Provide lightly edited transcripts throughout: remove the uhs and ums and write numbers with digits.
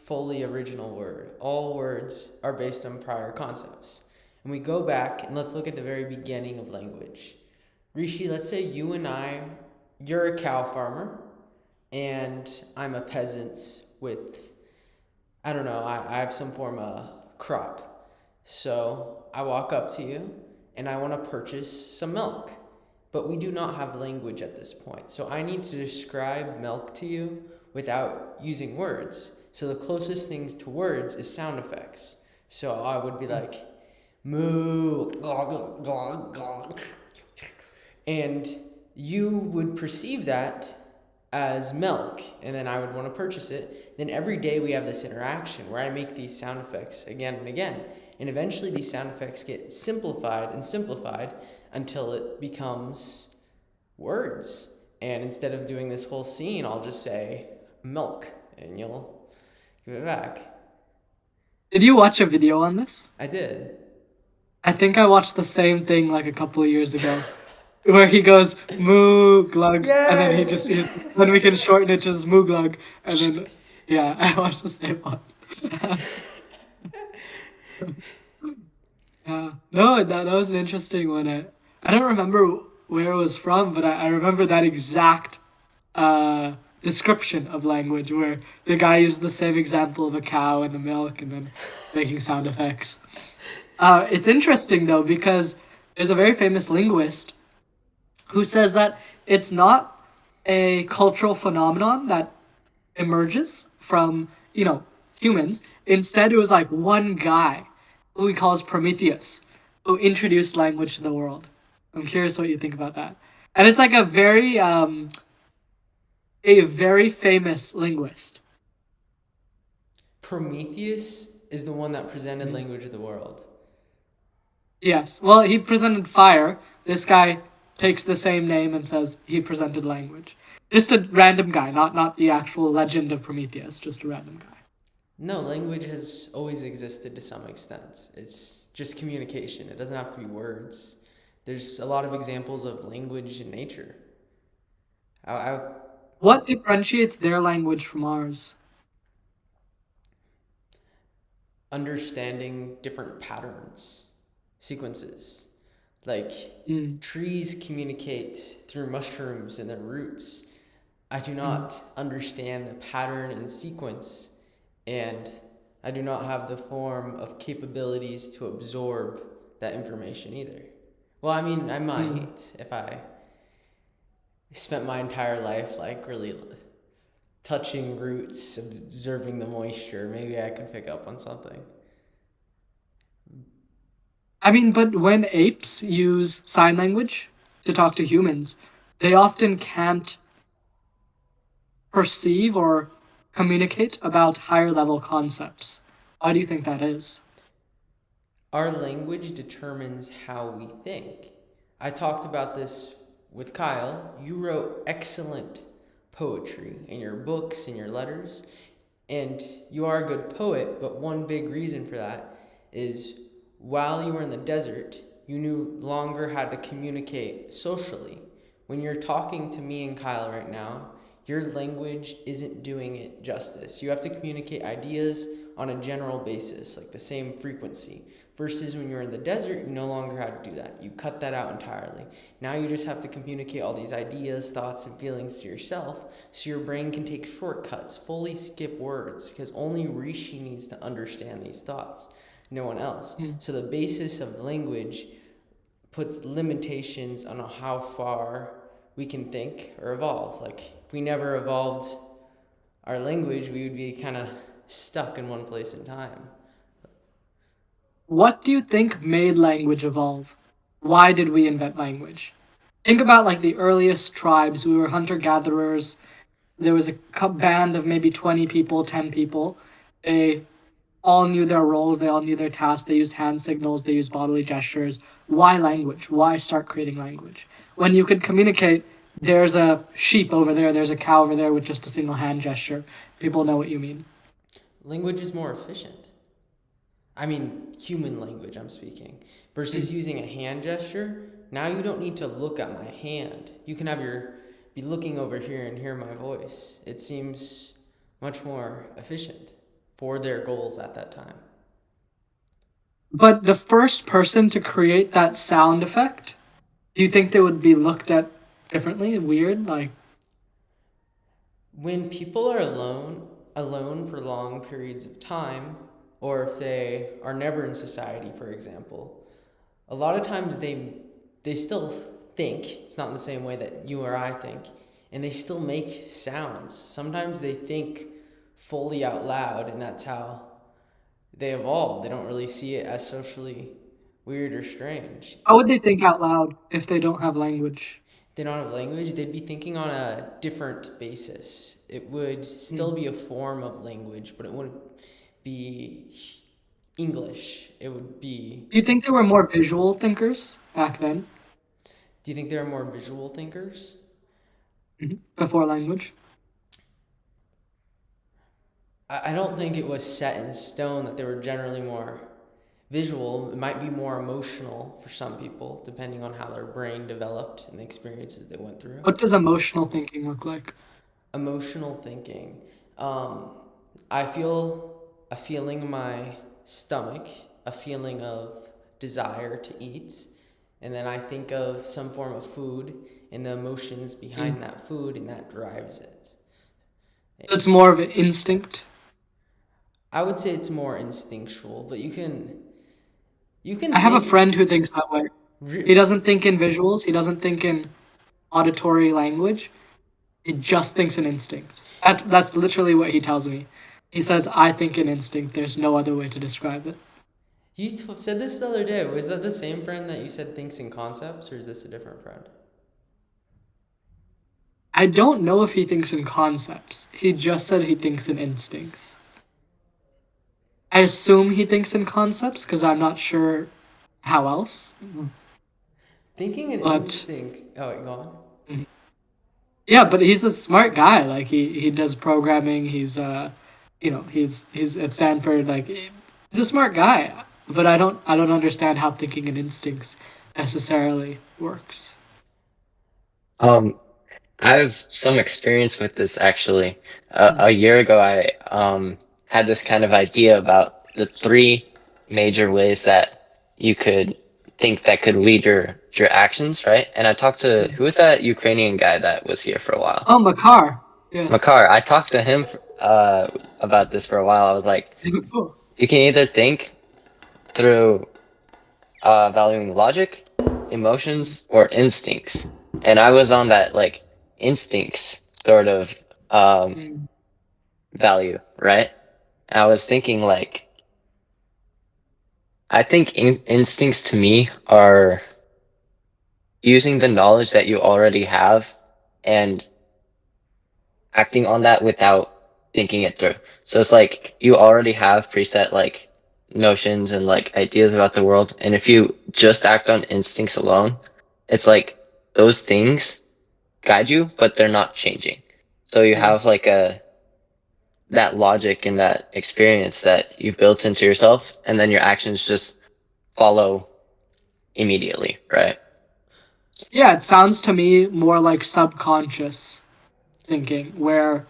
fully original word. All words are based on prior concepts. And we go back and let's look at the very beginning of language. Rishi, let's say you're a cow farmer and I'm a peasant with, I don't know, I have some form of crop. So I walk up to you and I want to purchase some milk. But we do not have language at this point. So I need to describe milk to you without using words. So the closest thing to words is sound effects. So I would be like, moo, glog, glog, glog. And you would perceive that as milk, and then I would want to purchase it. Then every day we have this interaction where I make these sound effects again and again. And eventually these sound effects get simplified and simplified until it becomes words. And instead of doing this whole scene, I'll just say milk, and you'll give it back. Did you watch a video on this? I did. I think I watched the same thing like a couple of years ago, where he goes moo glug, and then then we can shorten it just moo glug, and then yeah, I watched the same one. Yeah, no, that was an interesting one. I don't remember where it was from, but I remember that exact description of language where the guy used the same example of a cow and the milk, and then making sound effects. It's interesting though because there's a very famous linguist who says that it's not a cultural phenomenon that emerges from, humans. Instead, it was like one guy who he calls Prometheus who introduced language to the world. I'm curious what you think about that. And it's like a very famous linguist. Prometheus is the one that presented language to the world. Yes. Well, he presented fire. This guy takes the same name and says he presented language. Just a random guy, not the actual legend of Prometheus, just a random guy. No, language has always existed to some extent. It's just communication. It doesn't have to be words. There's a lot of examples of language in nature. I What differentiates their language from ours? understanding different patterns, sequences. Like Mm. trees communicate through mushrooms and their roots. I do not understand the pattern and sequence, and I do not have the form of capabilities to absorb that information either. Well, I mean, I Mm. might if I spent my entire life like really touching roots, observing the moisture. Maybe I could pick up on something. I mean, but when apes use sign language to talk to humans, they often can't perceive or communicate about higher level concepts. Why do you think that is? Our language determines how we think. I talked about this with Kyle. You wrote excellent poetry in your books and your letters, and you are a good poet, but one big reason for that is while you were in the desert, you no longer had to communicate socially. When you're talking to me and Kyle right now, your language isn't doing it justice. You have to communicate ideas on a general basis, like the same frequency. Versus when you're in the desert, you no longer had to do that. You cut that out entirely. Now you just have to communicate all these ideas, thoughts, and feelings to yourself so your brain can take shortcuts, fully skip words, because only Rishi needs to understand these thoughts, no one else. Mm. So the basis of language puts limitations on how far we can think or evolve. Like, if we never evolved our language, we would be kind of stuck in one place in time. What do you think made language evolve? Why did we invent language? Think about like the earliest tribes. We were hunter gatherers. There was a band of maybe 20 people, 10 people. They all knew their roles, they all knew their tasks, they used hand signals, they used bodily gestures. Why language? Why start creating language? When you could communicate, there's a sheep over there, there's a cow over there with just a single hand gesture. People know what you mean. Language is more efficient. I mean, human language, I'm speaking. Versus using a hand gesture, now you don't need to look at my hand. You can be looking over here and hear my voice. It seems much more efficient. for their goals at that time. But the first person to create that sound effect, do you think they would be looked at differently? Weird? Like, When people are alone for long periods of time, or if they are never in society, for example, a lot of times they still think. It's not in the same way that you or I think, and they still make sounds. Sometimes they think fully out loud, and that's how they evolve. They don't really see it as socially weird or strange. how would they think out loud if they don't have language? They don't have language, they'd be thinking on a different basis. It would Hmm. still be a form of language, but it wouldn't be English. It would be. Do you think there were more visual thinkers back then, Do you think there are more visual thinkers? before language? I don't think it was set in stone that they were generally more visual. It might be more emotional for some people, depending on how their brain developed and the experiences they went through. What does emotional thinking look like? Emotional thinking. Um, I feel a feeling in my stomach, a feeling of desire to eat, and then I think of some form of food and the emotions Mm. behind that food, and that drives it. It's more of an instinct. I would say it's more instinctual, but you I can have a think. friend who thinks that way. He doesn't think in visuals. He doesn't think in auditory language. He just thinks in instinct. That's literally what he tells me. He says, "I think in instinct. There's no other way to describe it." You said this the other day. Was that the same friend that you said thinks in concepts, or is this a different friend? I don't know if he thinks in concepts. He just said he thinks in instincts. I assume he thinks in concepts because I'm not sure how else. Thinking and But instinct. Oh, wait, go on. yeah, but he's a smart guy. Like he does programming. He's at Stanford. Like he's a smart guy. But I don't understand how thinking in instincts necessarily works. Um, I have some experience with this actually. Hmm. A year ago, I had this kind of idea about the three major ways that you could think that could lead your actions, right? And I talked to who was that Ukrainian guy that was here for a while? Oh, Makar. Yes. Makar. I talked to him about this for a while. I was like, Cool. you can either think through valuing logic, emotions, or instincts. And I was on that like instincts sort of um, Mm. value, right? I was thinking like I think instincts to me are using the knowledge that you already have and acting on that without thinking it through. So it's like you already have preset like notions and like ideas about the world, and if you just act on instincts alone, it's like those things guide you, but they're not changing. So you Mm. have like a that logic and that experience that you've built into yourself, and then your actions just follow immediately, right? Yeah, it sounds to me more like subconscious thinking, where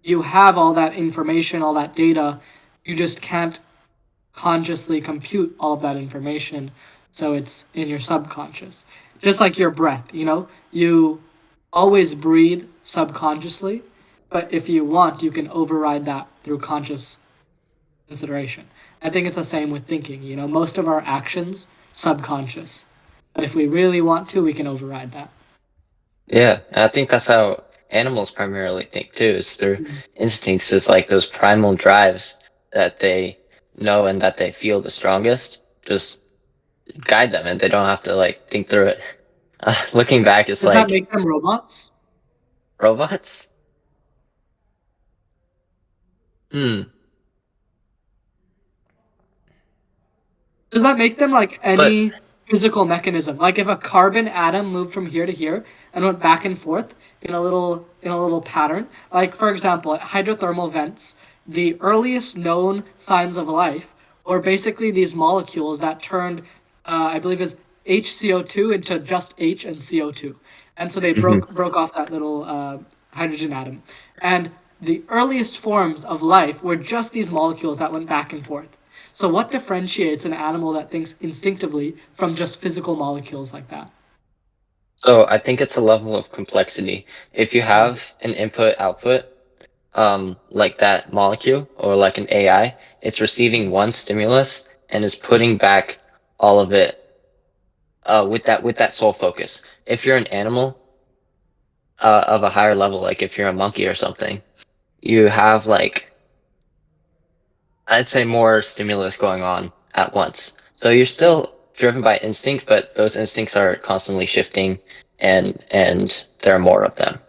you have all that information, all that data, you just can't consciously compute all of that information, so it's in your subconscious. Just like your breath, you always breathe subconsciously, but if you want, you can override that through conscious consideration. I think it's the same with thinking, most of our actions subconscious. But if we really want to, we can override that. Yeah, and I think that's how animals primarily think too, is through Mm. instincts, is like those primal drives that they know and that they feel the strongest. Just guide them, and they don't have to like think through it. Looking back, it's Does that like make them robots? robots. Hmm. Does that make them like But any physical mechanism? Like if a carbon atom moved from here to here and went back and forth in a little pattern. Like for example, at hydrothermal vents, the earliest known signs of life were basically these molecules that turned, I believe, is HCO2 into just H and CO2, and so they mhm. broke off that little hydrogen atom, and the earliest forms of life were just these molecules that went back and forth. So, what differentiates an animal that thinks instinctively from just physical molecules like that? So I think it's a level of complexity. If you have an input output, like that molecule or like an AI, it's receiving one stimulus and is putting back all of it with that sole focus. If you're an animal of a higher level, like if you're a monkey or something, you have like I'd say more stimulus going on at once. So you're still driven by instinct, but those instincts are constantly shifting, and there are more of them.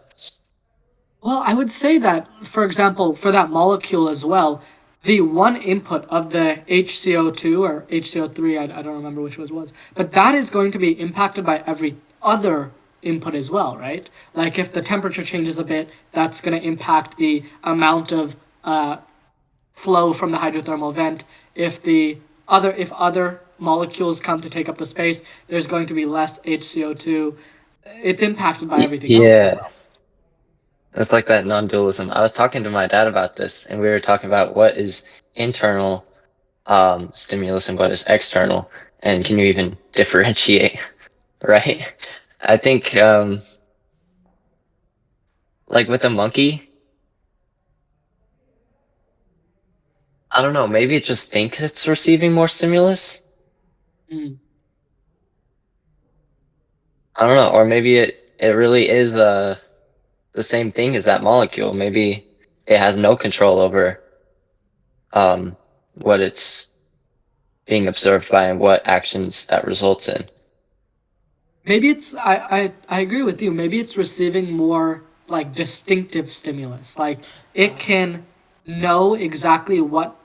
Well, I would say that, for example, for that molecule as well, the one input of the HCO2 or HCO3, I don't remember which one it was, but that is going to be impacted by every other input as well, right? Like if the temperature changes a bit, that's going to impact the amount of flow from the hydrothermal vent. If other molecules come to take up the space, there's going to be less HCO2. It's impacted by everything else as Yeah, well. it's like that non-dualism. I was talking to my dad about this, and we were talking about what is internal stimulus and what is external, and can you even differentiate, right? I think like with a monkey, I don't know, maybe it just thinks it's receiving more stimulus. Mm. I don't know, or maybe it really is the same thing as that molecule. Maybe it has no control over what it's being observed by and what actions that results in. Maybe it's I agree with you. Maybe it's receiving more like distinctive stimulus. Like it can know exactly what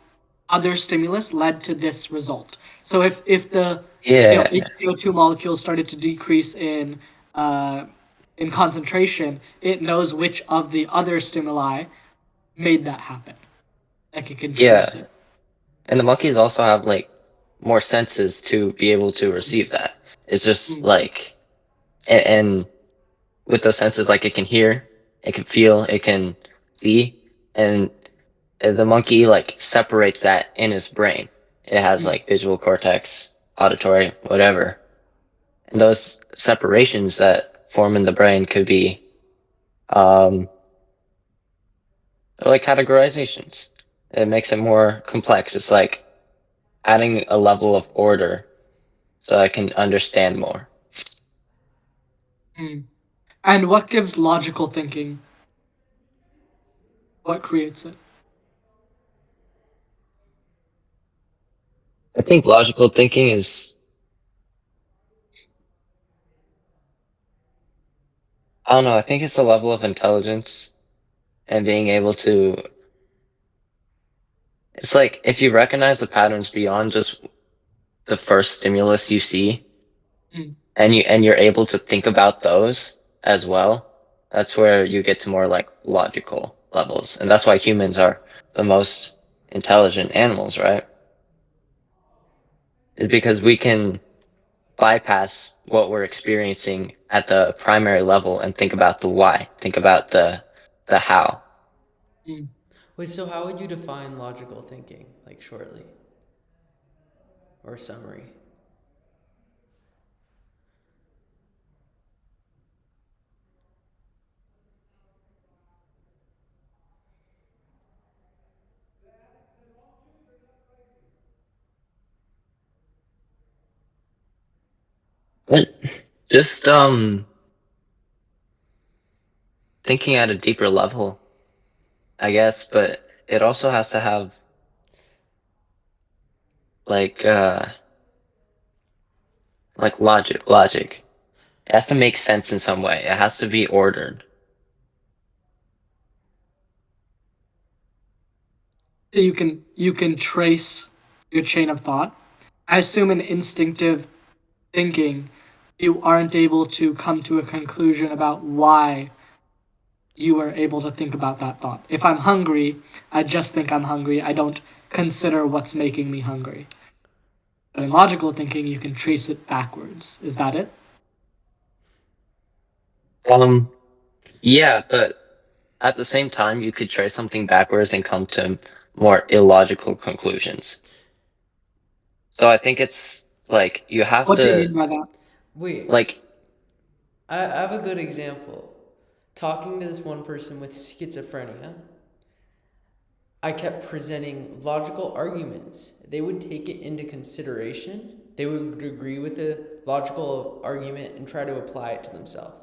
other stimulus led to this result. So if the Yeah, HCO2 molecules started to decrease in concentration, it knows which of the other stimuli made that happen. Like it can trace yeah. it. And the monkeys also have like more senses to be able to receive that. It's just Mm, like and with those senses, like it can hear, it can feel, it can see, and the monkey like separates that in his brain. It has mm. like visual cortex, auditory, whatever. And those separations that form in the brain could be um they're like categorizations. It makes it more complex. It's like adding a level of order so I can understand more. Mm. And what gives logical thinking? What creates it? I think logical thinking is, I don't know, I think it's a level of intelligence and being able to, it's like if you recognize the patterns beyond just the first stimulus you see Mm. and you're able to think about those as well, that's where you get to more like logical levels. And that's why humans are the most intelligent animals, right? Is because we can bypass what we're experiencing at the primary level and think about the why, think about the how. Mm. Wait, so how would you define logical thinking, like shortly, or summary? But just thinking at a deeper level, I guess, but it also has to have like logic. It has to make sense in some way. It has to be ordered. You can trace your chain of thought. I assume in instinctive thinking, you aren't able to come to a conclusion about why you were able to think about that thought. If I'm hungry, I just think I'm hungry. I don't consider what's making me hungry. But in logical thinking, you can trace it backwards. Is that it? Um yeah, but at the same time, you could try something backwards and come to more illogical conclusions. So I think it's like you have What do you to mean by that? Wait, like I have a good example. Talking to this one person with schizophrenia, I kept presenting logical arguments. They would take it into consideration. They would agree with the logical argument and try to apply it to themselves.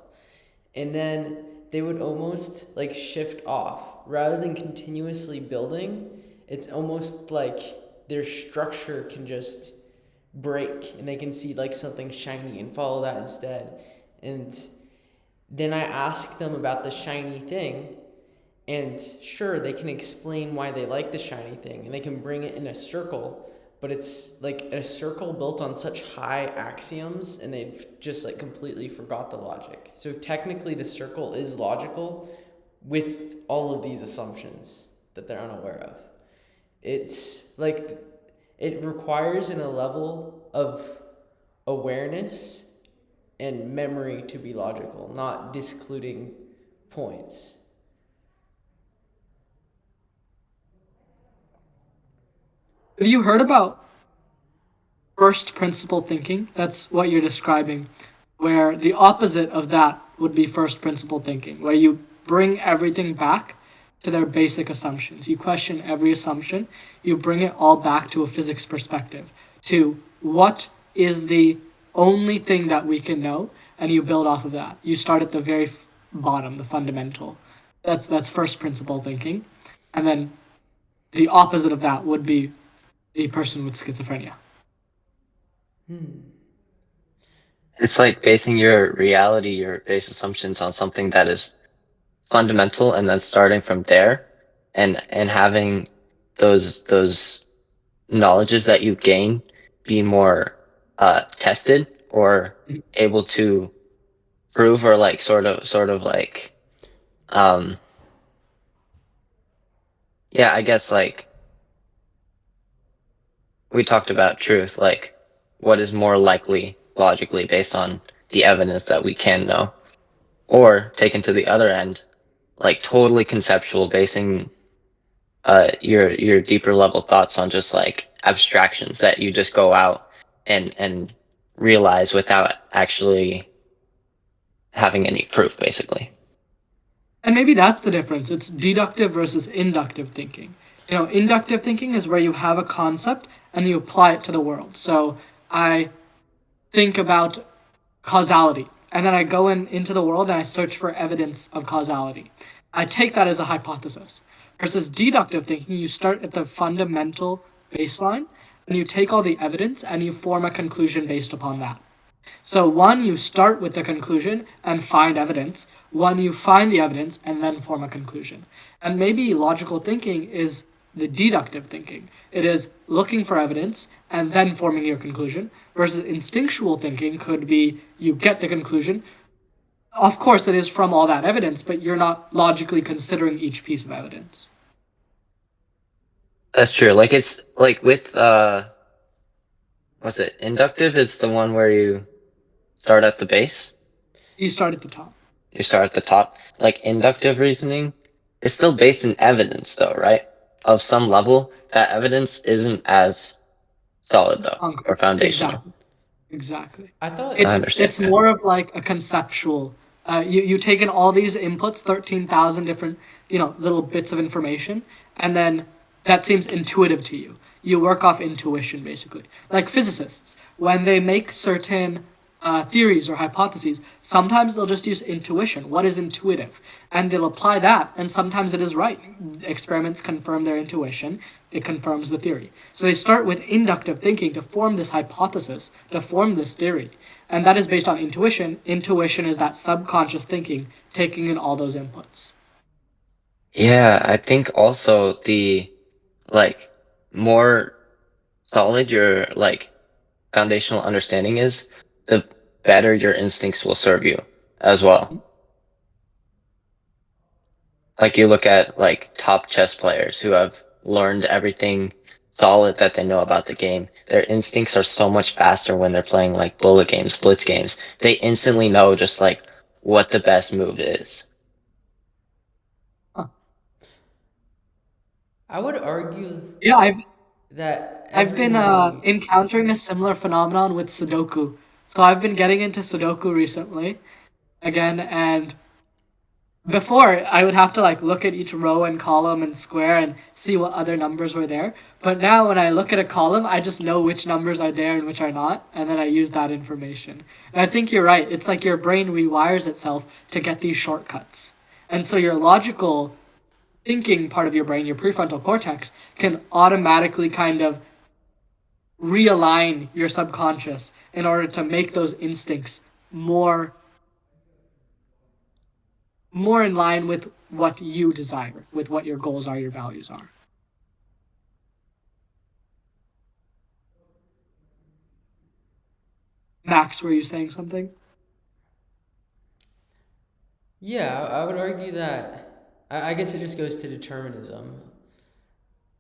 And then they would almost like shift off rather than continuously building. It's almost like their structure can just break and they can see like something shiny and follow that instead. And then I ask them about the shiny thing, and sure, they can explain why they like the shiny thing and they can bring it in a circle, but it's like a circle built on such high axioms and they've just like completely forgot the logic. So technically, the circle is logical with all of these assumptions that they're unaware of. It's like it requires in a level of awareness and memory to be logical, not discluding points. Have you heard about first principle thinking? That's what you're describing, where the opposite of that would be first principle thinking, where you bring everything back to their basic assumptions. You question every assumption, you bring it all back to a physics perspective, to what is the only thing that we can know, and you build off of that. You start at the very bottom, the fundamental. That's first principle thinking. And then the opposite of that would be the person with schizophrenia. it's like basing your reality, your base assumptions on something that is fundamental and then starting from there and having those knowledges that you gain be more tested or able to prove or like sort of like um yeah, I guess like we talked about truth, like what is more likely logically based on the evidence that we can know, or taken to the other end, like totally conceptual, basing your deeper level thoughts on just like abstractions that you just go out and realize without actually having any proof, basically. And maybe that's the difference. It's deductive versus inductive thinking. Inductive thinking is where you have a concept and you apply it to the world. So I think about causality, and then I go into the world and I search for evidence of causality. I take that as a hypothesis. Versus deductive thinking, you start at the fundamental baseline and you take all the evidence and you form a conclusion based upon that. So one, you start with the conclusion and find evidence. One, you find the evidence and then form a conclusion. And maybe logical thinking is the deductive thinking. It is looking for evidence and then forming your conclusion, versus instinctual thinking could be you get the conclusion. Of course, it is from all that evidence, but you're not logically considering each piece of evidence. That's true. Like it's like with what's it? Inductive is the one where you start at the base. You start at the top. You start at the top. Like inductive reasoning is still based in evidence though, right? Of some level, that evidence isn't as solid though, or foundational. Exactly. Exactly. I thought I It's understand. it's more of like a conceptual. You take in all these inputs, 13,000 different little bits of information, and then that seems intuitive to you. You work off intuition basically. Like physicists, when they make certain theories or hypotheses, sometimes they'll just use intuition. What is intuitive? And they'll apply that, and sometimes it is right. Experiments confirm their intuition, it confirms the theory. So they start with inductive thinking to form this hypothesis, to form this theory. And that is based on intuition. Intuition is that subconscious thinking, taking in all those inputs. Yeah, I think also the like more solid your like foundational understanding is, the better your instincts will serve you as well. Like you look at like top chess players who have learned everything solid that they know about the game. Their instincts are so much faster when they're playing like bullet games, blitz games. They instantly know just like what the best move is. I would argue Yeah, that I've been every encountering a similar phenomenon with Sudoku. So I've been getting into Sudoku recently again, and before I would have to like look at each row and column and square and see what other numbers were there. But now when I look at a column, I just know which numbers are there and which are not, and then I use that information. And I think you're right. It's like your brain rewires itself to get these shortcuts. And so your logical thinking part of your brain, your prefrontal cortex, can automatically kind of realign your subconscious in order to make those instincts more in line with what you desire, with what your goals are, your values are. Max, were you saying something? yeah, I would argue that I guess it just goes to determinism.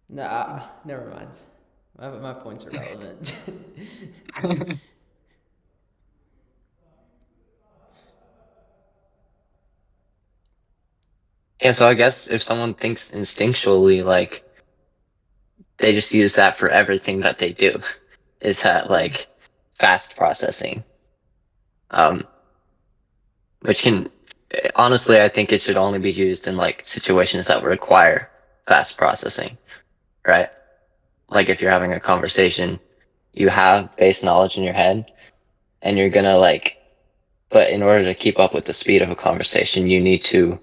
Nah, never mind. My points are relevant. Yeah, so I guess if someone thinks instinctually, like they just use that for everything that they do, is that like fast processing, um, which can honestly, I think it should only be used in like situations that require fast processing, right? Like if you're having a conversation, you have base knowledge in your head, and you're gonna like, but in order to keep up with the speed of a conversation, you need to,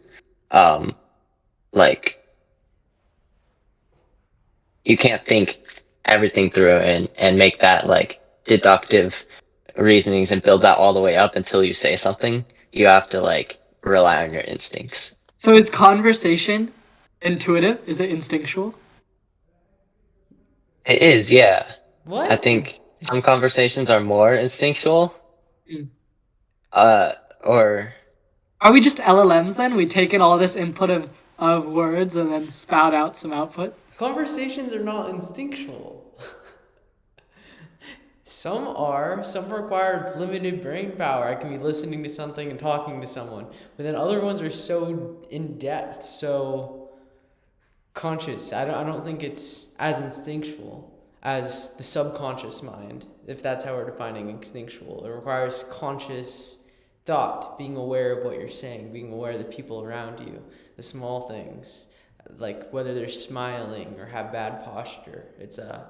um, like you can't think everything through and make that like deductive reasonings and build that all the way up until you say something. You have to like rely on your instincts. So is conversation intuitive? Is it instinctual? It is, yeah. I What? think some conversations are more instinctual, Mm. uh, or Are we just LLMs then? We take in all this input of words and then spout out some output? Conversations are not instinctual. Some are. Some require limited brain power. I can be listening to something and talking to someone, but then other ones are so in depth, so conscious. I don't think it's as instinctual as the subconscious mind, if that's how we're defining instinctual. It requires conscious thought, being aware of what you're saying, being aware of the people around you, the small things, like whether they're smiling or have bad posture. It's a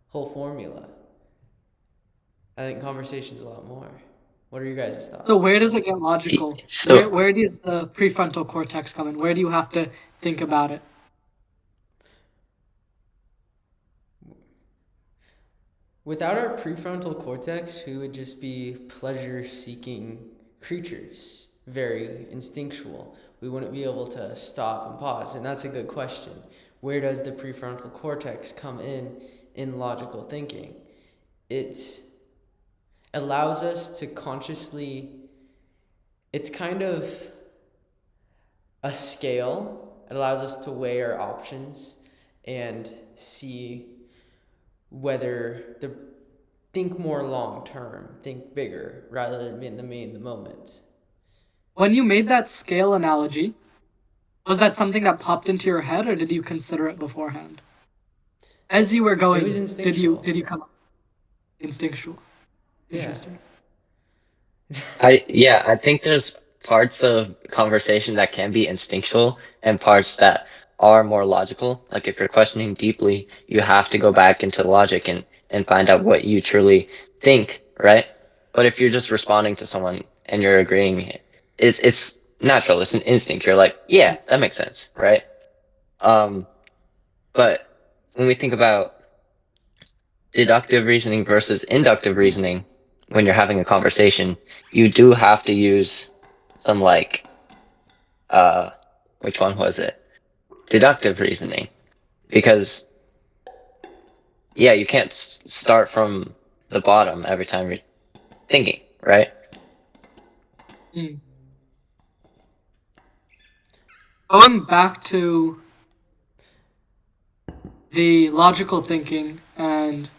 whole formula. I think conversation's a lot more. What are your guys' So thoughts? where does it get logical? Where so. where does the prefrontal cortex come in? Where do you have to think about it? Without our prefrontal cortex, we would just be pleasure seeking creatures, very instinctual. We wouldn't be able to stop and pause. And that's a good question. Where does the prefrontal cortex come in logical thinking? It allows us to consciously, it's kind of a scale. It allows us to weigh our options and see whether the think more long term, think bigger rather than me in the moment. When you made that scale analogy, was that something that popped into your head or did you consider it beforehand? As you were It was going, did instinctual. you come up instinctual? Yeah. Interesting. I think there's parts of conversation that can be instinctual and parts that are more logical. Like if you're questioning deeply, you have to go back into logic and find out what you truly think, right? But if you're just responding to someone and you're agreeing, it's natural. It's an instinct. You're like, yeah, that makes sense, right? Um, but when we think about deductive reasoning versus inductive reasoning when you're having a conversation, you do have to use some like uh which one was it? Deductive reasoning. Because yeah, you can't start from the bottom every time you're thinking, right? Mm. Going back to the logical thinking and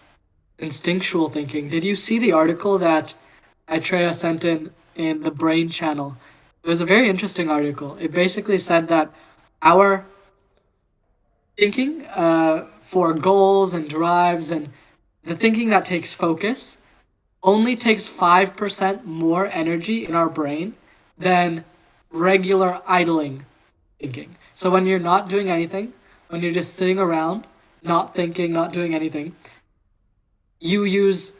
instinctual thinking, did you see the article that Atreya sent in the Brain Channel? It was a very interesting article. It basically said that our thinking for goals and drives, and the thinking that takes focus only takes 5% more energy in our brain than regular idling thinking. So when you're not doing anything, when you're just sitting around, not thinking, not doing anything, you use,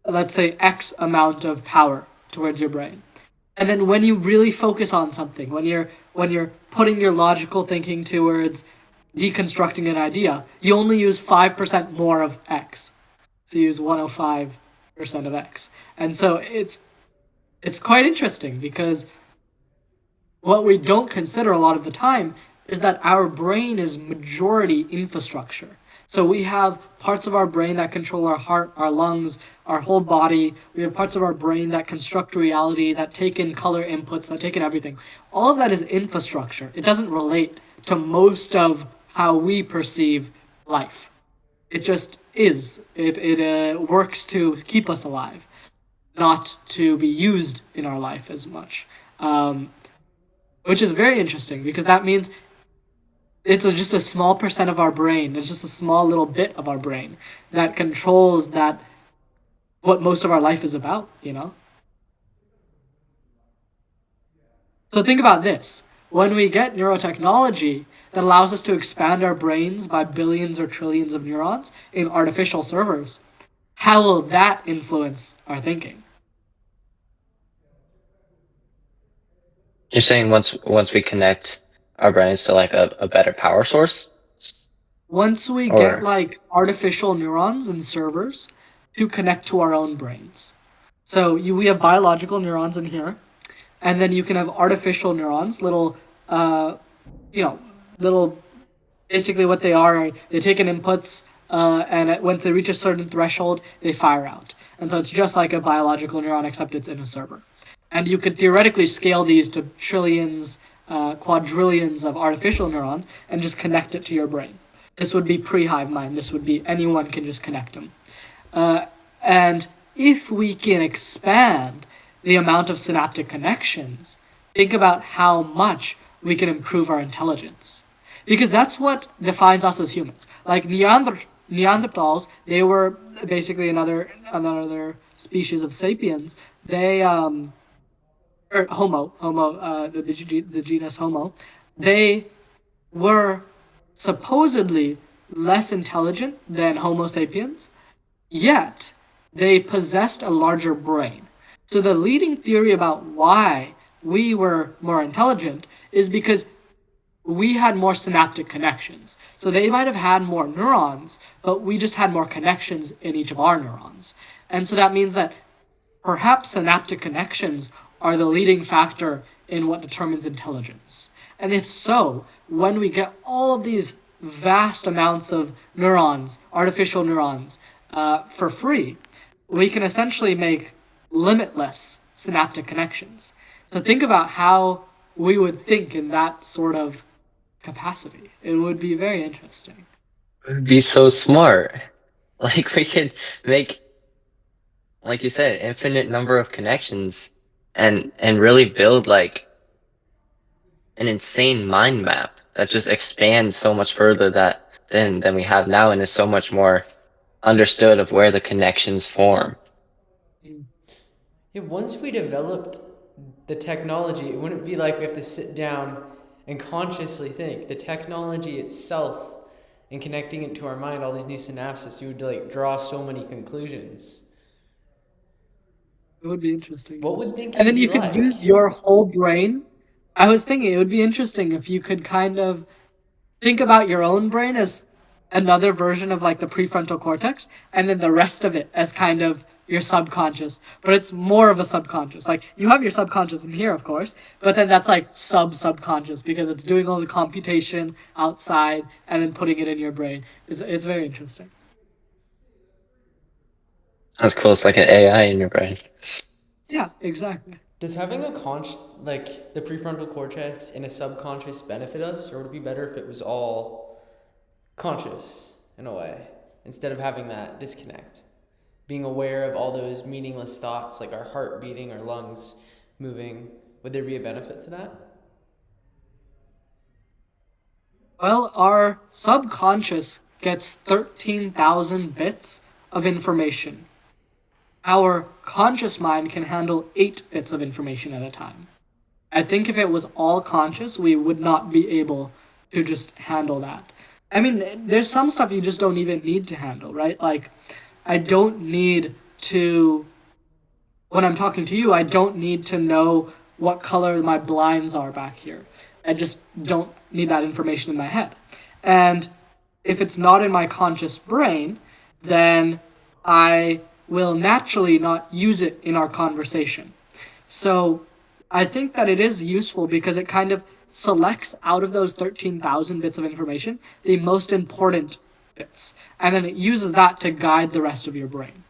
let's say, X amount of power towards your brain. And then when you really focus on something, when you're putting your logical thinking towards deconstructing an idea, you only use 5% more of X. So you use 105% of X. And so it's quite interesting because what we don't consider a lot of the time is that our brain is majority infrastructure. So we have parts of our brain that control our heart, our lungs, our whole body. We have parts of our brain that construct reality, that take in color inputs, that take in everything. All of that is infrastructure. It doesn't relate to most of how we perceive life. It just is. It works to keep us alive, not to be used in our life as much. Which is very interesting because that means it's just a small percent of our brain. It's just a small little bit of our brain that controls that what most of our life is about, you know? So think about this. When we get neurotechnology that allows us to expand our brains by billions or trillions of neurons in artificial servers, how will that influence our thinking? You're saying once we connect our brains to like a better power source, Once we get or like artificial neurons and servers to connect to our own brains. So we have biological neurons in here, and then you can have artificial neurons, little, you know, little. Basically, what they are, they take in inputs, and once they reach a certain threshold, they fire out. And so it's just like a biological neuron, except it's in a server. And you could theoretically scale these to trillions, quadrillions of artificial neurons and just connect it to your brain. This would be pre-hive mind. This would be anyone can just connect them. And if we can expand the amount of synaptic connections, think about how much we can improve our intelligence. Because that's what defines us as humans. Like Neanderthals, they were basically another species of sapiens. They or Homo, the genus Homo. They were supposedly less intelligent than Homo sapiens, yet they possessed a larger brain. So the leading theory about why we were more intelligent is because we had more synaptic connections. So they might have had more neurons, but we just had more connections in each of our neurons. And so that means that perhaps synaptic connections are the leading factor in what determines intelligence. And if so, when we get all of these vast amounts of neurons, artificial neurons, for free, we can essentially make limitless synaptic connections. So think about how we would think in that sort of capacity. It would be very interesting. be so smart. Like we could make, like you said, infinite number of connections and really build like an insane mind map that just expands so much further that than we have now and is so much more understood of where the connections form. Yeah, once we developed the technology, it wouldn't be like we have to sit down and consciously think. The technology itself and connecting it to our mind, all these new synapses, you would like draw so many conclusions. It would be interesting, What yes. would And thinking then be you could like? use your whole brain. I was thinking it would be interesting if you could kind of think about your own brain as another version of like the prefrontal cortex, and then the rest of it as kind of your subconscious. But it's more of a subconscious. Like you have your subconscious in here, of course, but then that's like subconscious because it's doing all the computation outside and then putting it in your brain. It's very interesting. That's cool. It's like an AI in your brain. Yeah, exactly. Does having a like the prefrontal cortex and a subconscious benefit us, or would it be better if it was all conscious in a way, instead of having that disconnect? Being aware of all those meaningless thoughts, like our heart beating, our lungs moving, would there be a benefit to that? Well, our subconscious gets 13,000 bits of information. Our conscious mind can handle 8 bits of information at a time. I think if it was all conscious, we would not be able to just handle that. I mean, there's some stuff you just don't even need to handle, right? Like, I don't need to, when I'm talking to you, I don't need to know what color my blinds are back here. I just don't need that information in my head. And if it's not in my conscious brain, then I will naturally not use it in our conversation. So I think that it is useful because it kind of selects out of those 13,000 bits of information the most important bits, and then it uses that to guide the rest of your brain.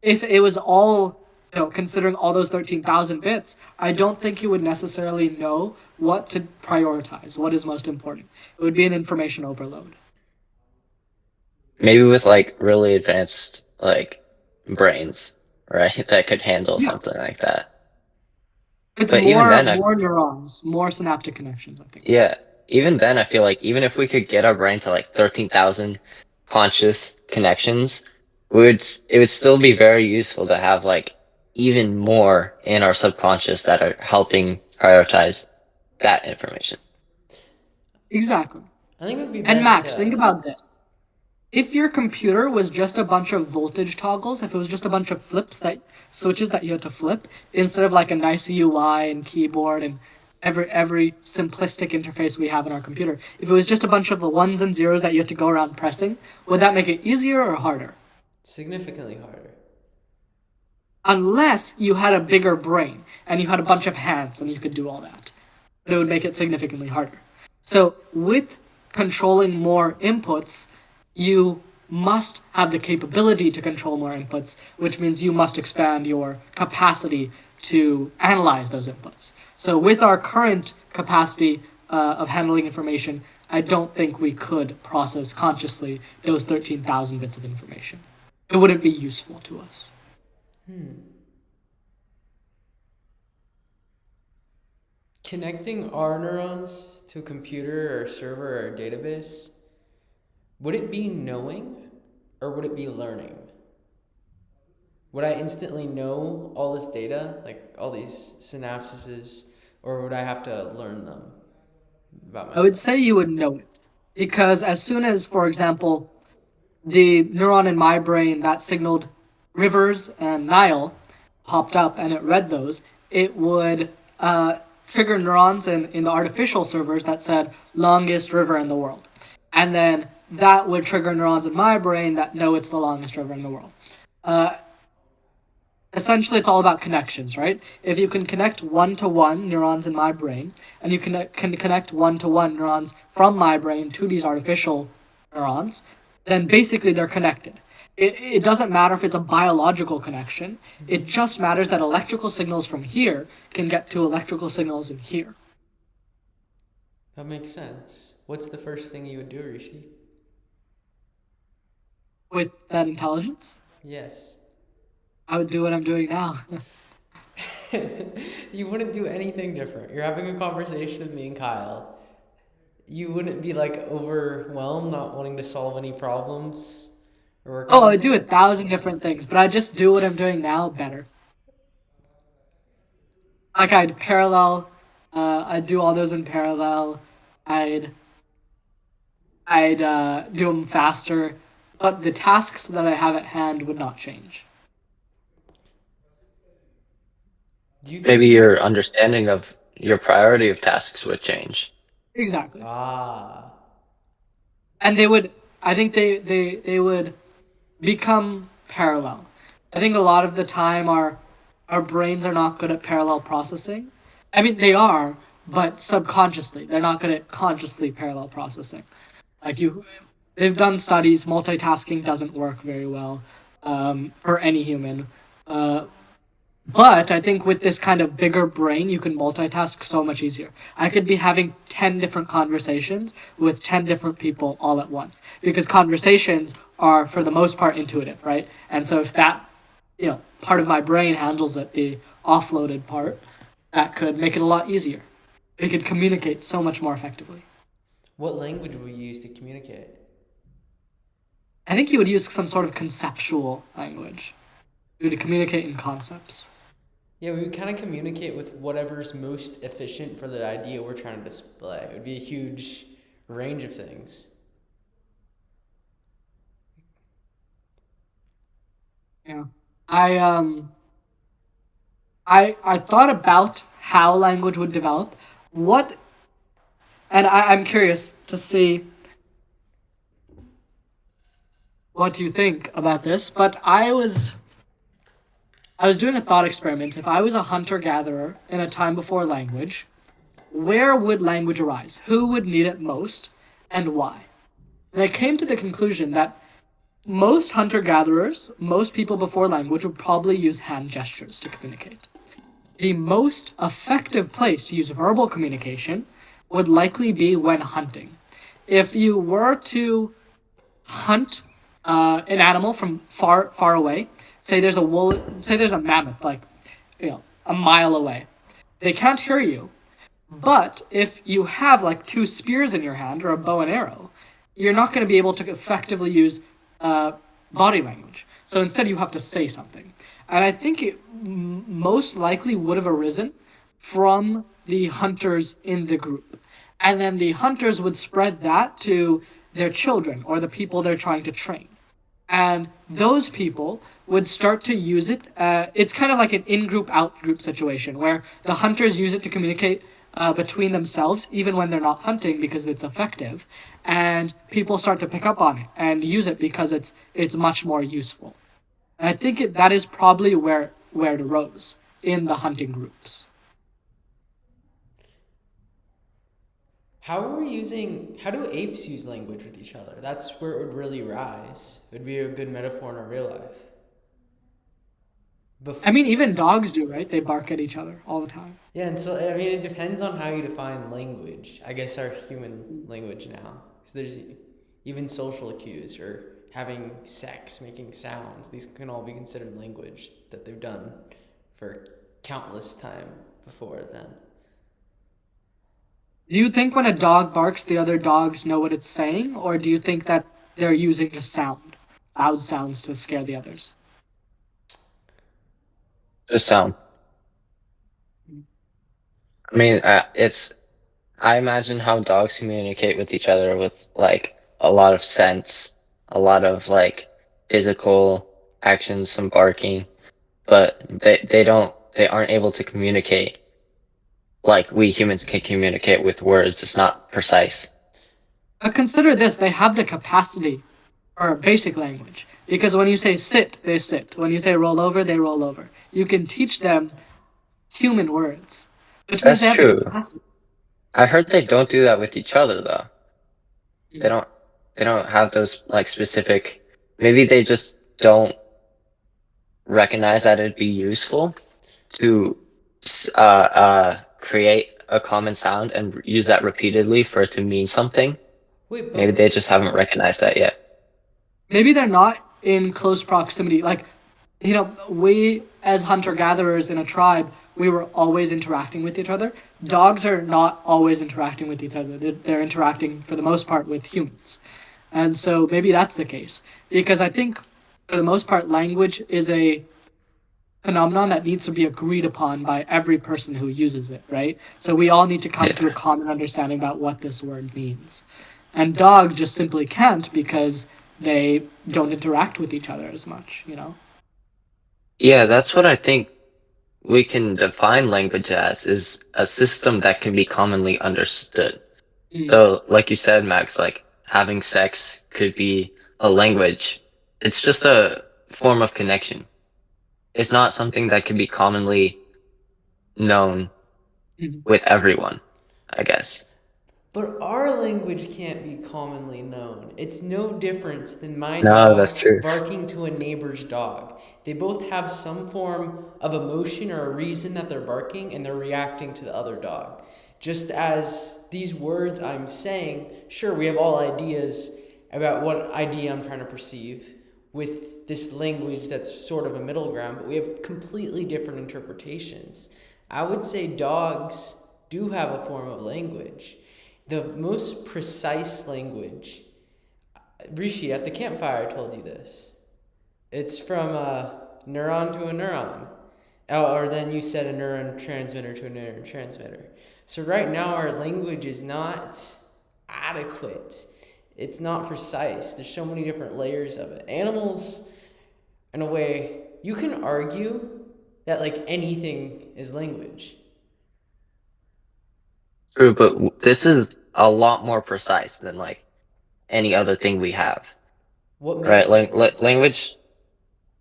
If it was all, considering all those 13,000 bits, I don't think you would necessarily know what to prioritize, what is most important. It would be an information overload. Maybe with like really advanced like brains, right? That could handle Yeah. something like that. With But even more then, more neurons, more synaptic connections, I think. yeah, even then, I feel like even if we could get our brain to like 13,000 conscious connections, it would still be very useful to have like even more in our subconscious that are helping prioritize that information. Exactly. I think it would be And best Max, think to. about this. If your computer was just a bunch of voltage toggles, if it was just a bunch of switches that you had to flip, instead of like a nice UI and keyboard and every simplistic interface we have in our computer, if it was just a bunch of the ones and zeros that you had to go around pressing, would that make it easier or harder? Significantly harder. Unless you had a bigger brain and you had a bunch of hands and you could do all that. But it would make it significantly harder. So with controlling more inputs, you must have the capability to control more inputs, which means you must expand your capacity to analyze those inputs. So with our current capacity of handling information, I don't think we could process consciously those 13,000 bits of information. It wouldn't be useful to us. Connecting our neurons to a computer or server or database, would it be knowing or would it be learning? Would I instantly know all this data, like all these synapses, or would I have to learn them about I would myself? say you would know it. Because as soon as, for example, the neuron in my brain that signaled rivers and Nile popped up and it read those, it would trigger neurons in the artificial servers that said longest river in the world. And then that would trigger neurons in my brain that know it's the longest river in the world. Essentially, it's all about connections, right? If you can connect one-to-one neurons in my brain, and you can connect one-to-one neurons from my brain to these artificial neurons, then basically they're connected. It doesn't matter if it's a biological connection. It just matters that electrical signals from here can get to electrical signals in here. That makes sense. What's the first thing you would do, Rishi? With that intelligence, Yes. I would do what I'm doing now. You wouldn't do anything different. You're having a conversation with me and Kyle. You wouldn't be like overwhelmed, not wanting to solve any problems or work on Oh, I would do anything? 1,000 different things, but I just do what I'm doing now better. Like I'd parallel, I'd do all those in parallel. I'd I'd do them faster, but the tasks that I have at hand would not change. Do you think Maybe you. your understanding of your priority of tasks would change. Exactly. Ah. And they would, I think they would become parallel. I think a lot of the time our brains are not good at parallel processing. I mean, they are, but subconsciously. They're not good at consciously parallel processing. Like they've done studies. Multitasking doesn't work very well for any human. Uh, but I think with this kind of bigger brain, you can multitask so much easier. I could be having 10 different conversations with 10 different people all at once because conversations are, for the most part, intuitive, right? And so if that, part of my brain handles it, the offloaded part, that could make it a lot easier. We could communicate so much more effectively. What language would we use to communicate? I think you would use some sort of conceptual language. You would communicate in concepts. Yeah, we would kind of communicate with whatever's most efficient for the idea we're trying to display. It would be a huge range of things. Yeah. I um I thought about how language would develop. What and I'm curious to see what you think about this, but I was doing a thought experiment. If I was a hunter gatherer in a time before language, where would language arise? Who would need it most and why? And I came to the conclusion that most hunter gatherers, most people before language would probably use hand gestures to communicate. The most effective place to use verbal communication would likely be when hunting. If you were to hunt an animal from far away, say there's a mammoth like a mile away, they can't hear you. But if you have like two spears in your hand or a bow and arrow, you're not going to be able to effectively use uh, body language. So instead, you have to say something. And I think it most likely would have arisen from the hunters in the group. And then the hunters would spread that to their children or the people they're trying to train. And those people would start to use it. It's kind of like an in-group, out-group situation where the hunters use it to communicate between themselves, even when they're not hunting, because it's effective, and people start to pick up on it and use it because it's much more useful. And I think that is probably where it arose in the hunting groups. How do apes use language with each other? That's where it would really rise. It would be a good metaphor in our real life. I Bef- mean, even dogs do, right? They bark at each other all the time. yeah, and so, I mean, it depends on how you define language. I guess our human language now. Because there's even social cues or having sex, making sounds. These can all be considered language that they've done for countless time before then. Do you think when a dog barks, the other dogs know what it's saying, or do you think that they're using just loud sounds to scare the others? The sound. I mean, I imagine how dogs communicate with each other with like a lot of sense, a lot of like physical actions, some barking, but they aren't able to communicate like we humans can communicate with words. It's not precise. But consider this: they have the capacity for basic language because when you say sit, they sit. When you say roll over, they roll over. You can teach them human words, which means That's they have the true. capacity. I heard they don't do that with each other though. They don't they don't have those like specific, maybe they just don't recognize that it'd be useful to create a common sound and use that repeatedly for it to mean something. Wait, Maybe but they just haven't recognized that yet. Maybe they're not in close proximity. Like, we as hunter gatherers in a tribe, we were always interacting with each other. Dogs are not always interacting with each other. They're interacting for the most part with humans. And so maybe that's the case. Because I think for the most part, language is a phenomenon that needs to be agreed upon by every person who uses it, right? So we all need to come to a Yeah. common understanding about what this word means. And dogs just simply can't because they don't interact with each other as much. Yeah, that's what I think we can define language as is a system that can be commonly understood. Mm. So, like you said, Max, like having sex could be a language. It's just a form of connection. It's not something that can be commonly known Mhm. with everyone, I guess. But our language can't be commonly known. It's no different than my No, that's dog true. barking to a neighbor's dog. They both have some form of emotion or a reason that they're barking and they're reacting to the other dog. Just as these words I'm saying, sure, we have all ideas about what idea I'm trying to perceive with this language that's sort of a middle ground, but we have completely different interpretations. I would say dogs do have a form of language. The most precise language. Rishi, at the campfire, I told you this. It's from a neuron to a neuron. Oh, or then you said a neuron transmitter to a neuron transmitter. So right now our language is not adequate. It's not precise. There's so many different layers of it. Animals, in a way, you can argue that like anything is language. True, but this is a lot more precise than like any other thing we have, What right? makes it? Language,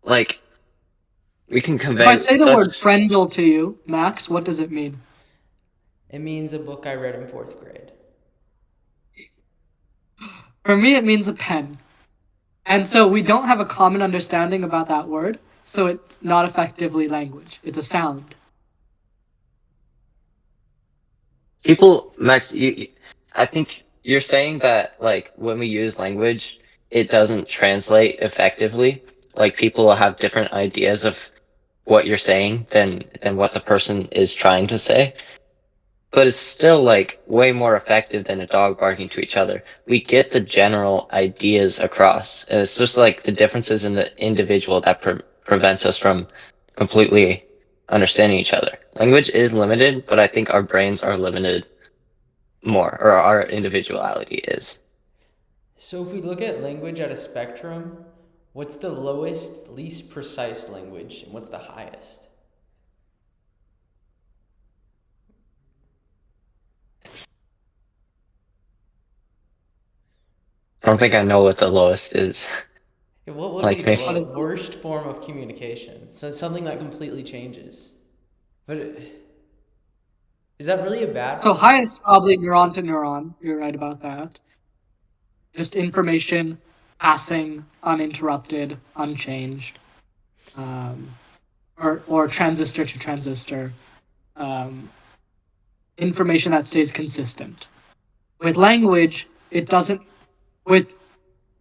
like we can If I convey say the word such. friendle to you, Max, what does it mean? It means a book I read in fourth grade. For me, it means a pen. And so we don't have a common understanding about that word, so it's not effectively language. It's a sound. People, Max, I think you're saying that like when we use language, it doesn't translate effectively. Like people will have different ideas of what you're saying than what the person is trying to say. But it's still like way more effective than a dog barking to each other. We get the general ideas across, and it's just like the differences in the individual that prevents us from completely understanding each other. Language is limited, but I think our brains are limited more, or our individuality is. So if we look at language at a spectrum, what's the lowest, least precise language, and what's the highest? I don't think I know what the lowest is. What would be Like the maybe What is the worst form of communication? So it's something that completely changes. But is that really a bad So one? highest probably neuron to neuron. You're right about that. Just information passing uninterrupted, unchanged, um, or transistor to transistor. Um, information that stays consistent. With language, it doesn't. With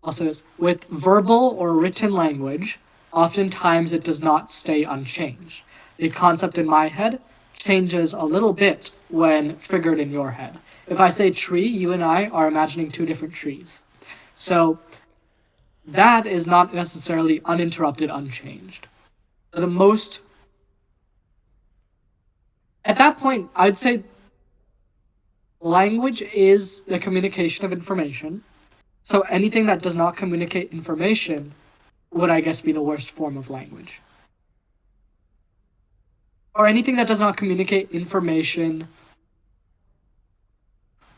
also this with verbal or written language, oftentimes it does not stay unchanged. The concept in my head changes a little bit when triggered in your head. If I say tree, you and I are imagining two different trees. So that is not necessarily uninterrupted, unchanged. The most at that point, I'd say language is the communication of information. So anything that does not communicate information would, I guess, be the worst form of language. Or anything that does not communicate information.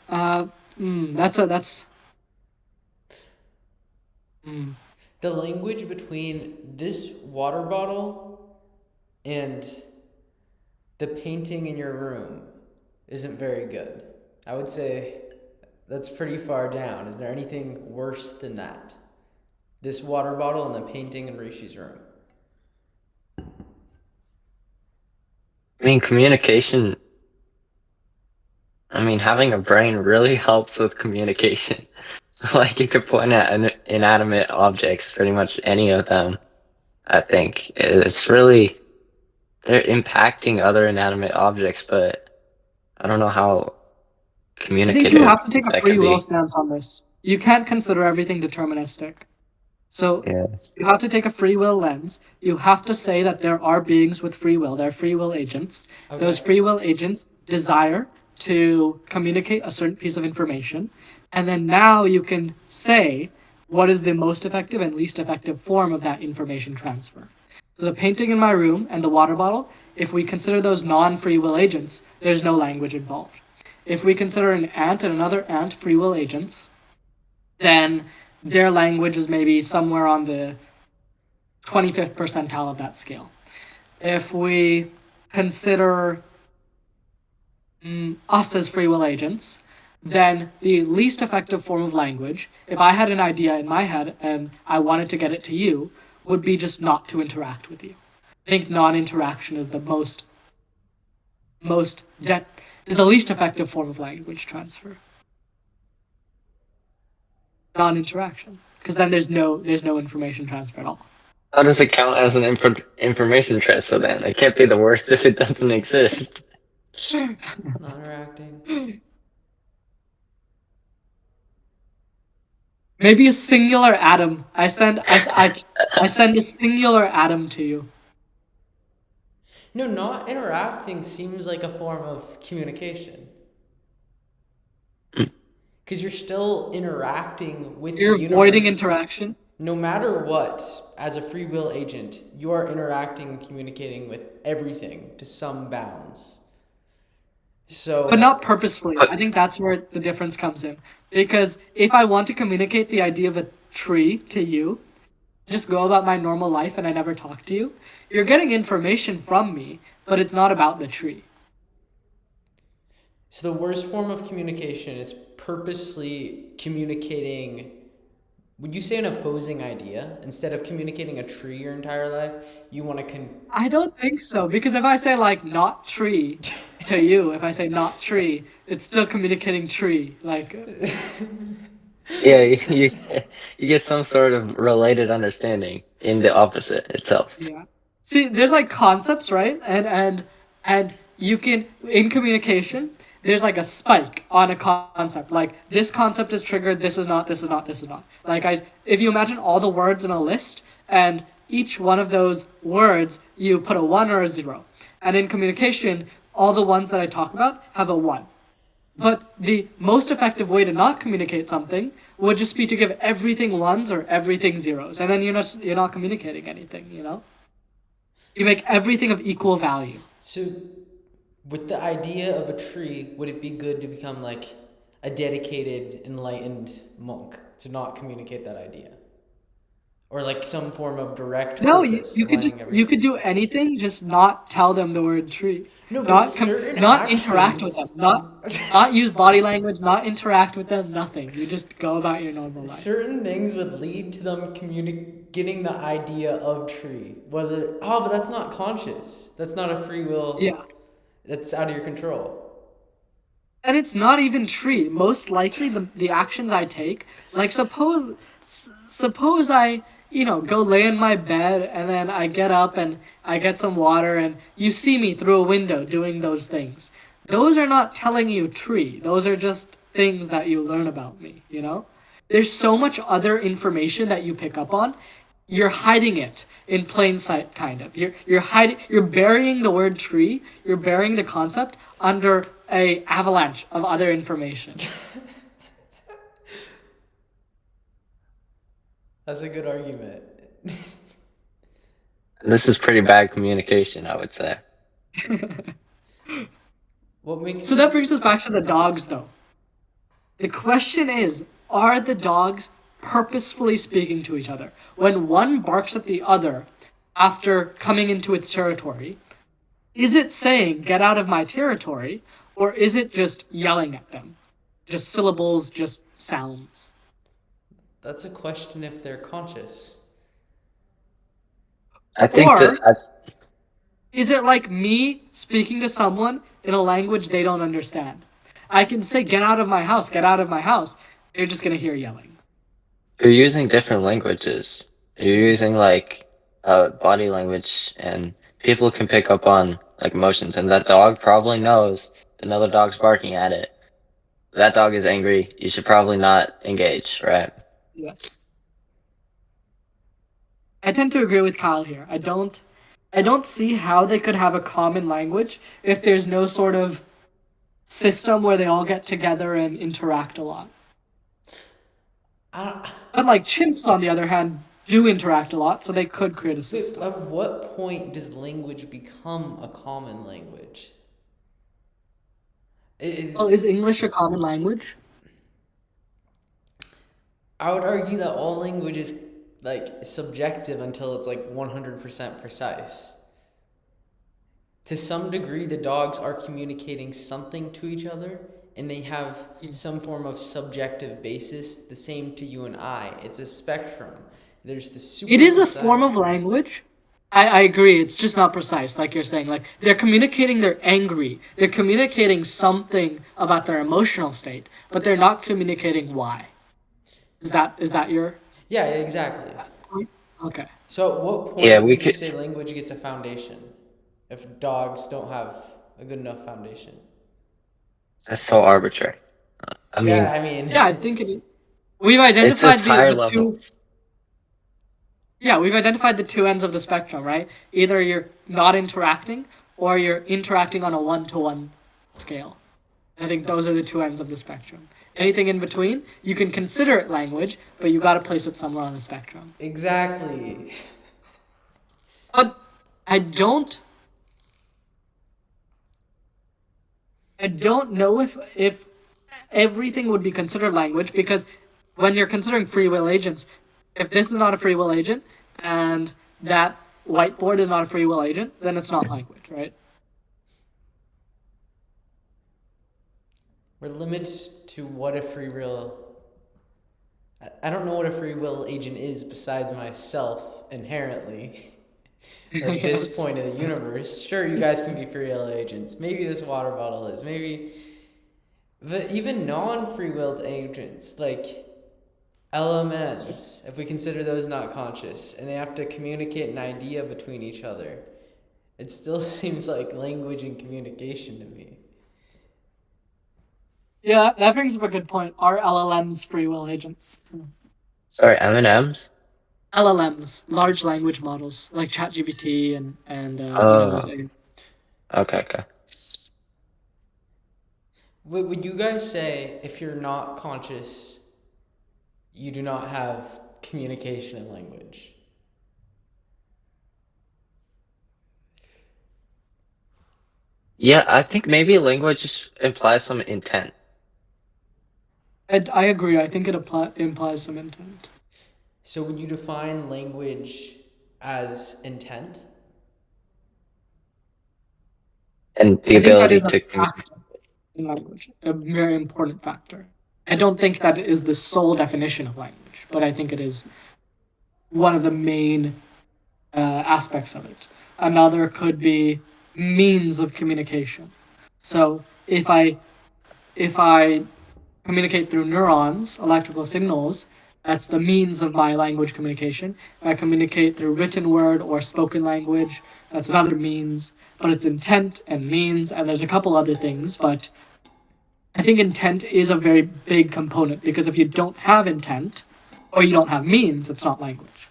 That's. The language between this water bottle and the painting in your room isn't very good. I would say that's pretty far down. Is there anything worse than that? This water bottle and the painting in Rishi's room. I mean communication. I mean having a brain really helps with communication. So like you could point at inanimate objects, pretty much any of them. I think it's really they're impacting other inanimate objects, but I don't know how I think you communicative have to take a that free could will be. stance on this. You can't consider everything deterministic. So Yeah. you have to take a free will lens. You have to say that there are beings with free will. They're free will agents. Those Okay. free will agents desire to communicate a certain piece of information. And then now you can say what is the most effective and least effective form of that information transfer. So the painting in my room and the water bottle, if we consider those non-free will agents, there's no language involved. If we consider an ant and another ant free will agents, then their language is maybe somewhere on the 25th percentile of that scale. If we consider us as free will agents, then the least effective form of language, if I had an idea in my head and I wanted to get it to you, would be just not to interact with you. I think non-interaction is the is the least effective form of language transfer. Non-interaction, because then there's no information transfer at all. How does it count as an information transfer then? It can't be the worst if it doesn't exist. Non interacting. Maybe a singular atom. I send a singular atom to you. No, not interacting seems like a form of communication. Because you're still interacting with the You're avoiding universe. interaction. No matter what, as a free will agent, you are interacting and communicating with everything to some bounds. But So, not purposefully. But I think that's where the difference comes in. Because if I want to communicate the idea of a tree to you, just go about my normal life and I never talk to you, you're getting information from me, but it's not about the tree. so the worst form of communication is purposely communicating. Would you say an opposing idea instead of communicating a tree your entire life? You want to I don't think so, because if I say like not tree to you, if I say not tree, it's still communicating tree. Like, yeah, you get some sort of related understanding in the opposite itself. yeah. See, there's like concepts, right? And you can in communication, there's like a spike on a concept. Like this concept is triggered, this is not, this is not, this is not. Like if you imagine all the words in a list and each one of those words you put a 1 or a 0. And in communication, all the ones that I talk about have a 1. But the most effective way to not communicate something would just be to give everything ones or everything zeros, and then you're not communicating anything. You make everything of equal value. So, with the idea of a tree, would it be good to become like a dedicated, enlightened monk to not communicate that idea? Or like some form of direct No, you, purpose, you could just aligning you could everything? do anything, just not tell them the word tree. No, but Not certain not interact with them. actions. Not use body language. Not interact with them. Nothing. You just go about your normal life. Certain things would lead to them getting the idea of tree. Whether, oh, but that's not conscious. That's not a free will. Yeah. That's out of your control. And it's not even tree. Most likely, the actions I take, like suppose I go lay in my bed and then I get up and I get some water and you see me through a window doing those things. Those are not telling you tree. Those are just things that you learn about me. There's so much other information that you pick up on. You're hiding it in plain sight, kind of. You're burying the word tree, you're burying the concept under a avalanche of other information. That's a good argument. This is pretty bad communication, I would say. What makes So it, that brings us back to the dogs, though. The question is, are the dogs purposefully speaking to each other? When one barks at the other after coming into its territory, is it saying, get out of my territory, or is it just yelling at them? Just syllables, just sounds. that's a question if they're conscious. I think Or that is it like me speaking to someone in a language they don't understand? I can say, get out of my house, get out of my house. They're just going to hear yelling. you're using different languages. You're using like body language, and people can pick up on like emotions. And that dog probably knows another dog's barking at it. That dog is angry. You should probably not engage, right? Yes. I tend to agree with Kyle here. I don't see how they could have a common language if there's no sort of system where they all get together and interact a lot. I don't, But like chimps, on the other hand, do interact a lot, so they could create a wait, system. at what point does language become a common language? Well, is English a common language? I would argue that all language is like subjective until it's like 100% precise. To some degree, the dogs are communicating something to each other and they have some form of subjective basis, the same to you and I. It's a spectrum. There's the super It is a form of precise. language. I agree. It's just not precise, like you're saying. Like they're communicating they're angry. They're communicating something about their emotional state, but they're not communicating why. Is that your Yeah, exactly. point? Okay. So at what Yeah, point we would you could. say language gets a foundation if dogs don't have a good enough foundation? That's so arbitrary. I Yeah, mean, I mean, Yeah, I think it is. we've It's identified just higher the two. levels. Yeah, we've identified the two ends of the spectrum, right? Either you're not interacting or you're interacting on a one-to-one scale. I think those are the two ends of the spectrum. Anything in between, you can consider it language, but you got to place it somewhere on the spectrum. Exactly. But I don't know if everything would be considered language, because when you're considering free will agents, if this is not a free will agent and that whiteboard is not a free will agent, then it's not language, right? We're limited to what a free will. I don't know what a free will agent is besides myself inherently. At this Yes. point in the universe, sure, you guys can be free will agents. Maybe this water bottle is. Maybe. But even non free willed agents, like LMNs, if we consider those not conscious, and they have to communicate an idea between each other, it still seems like language and communication to me. Yeah, that brings up a good point. Are LLMs free will agents? Sorry, M&Ms? LLMs, large language models like ChatGPT and Oh, say, okay. Would you guys say if you're not conscious, you do not have communication and language? Yeah, I think maybe language implies some intent. I agree. I think it implies some intent. So would you define language as intent? And the I think that ability is a to communicate. factor in language, a very important factor. I don't think that is the sole definition of language, but I think it is one of the main aspects of it. Another could be means of communication. So if I communicate through neurons, electrical signals, that's the means of my language communication. If I communicate through written word or spoken language, that's another means. But it's intent and means, and there's a couple other things, but I think intent is a very big component, because if you don't have intent or you don't have means, it's not language.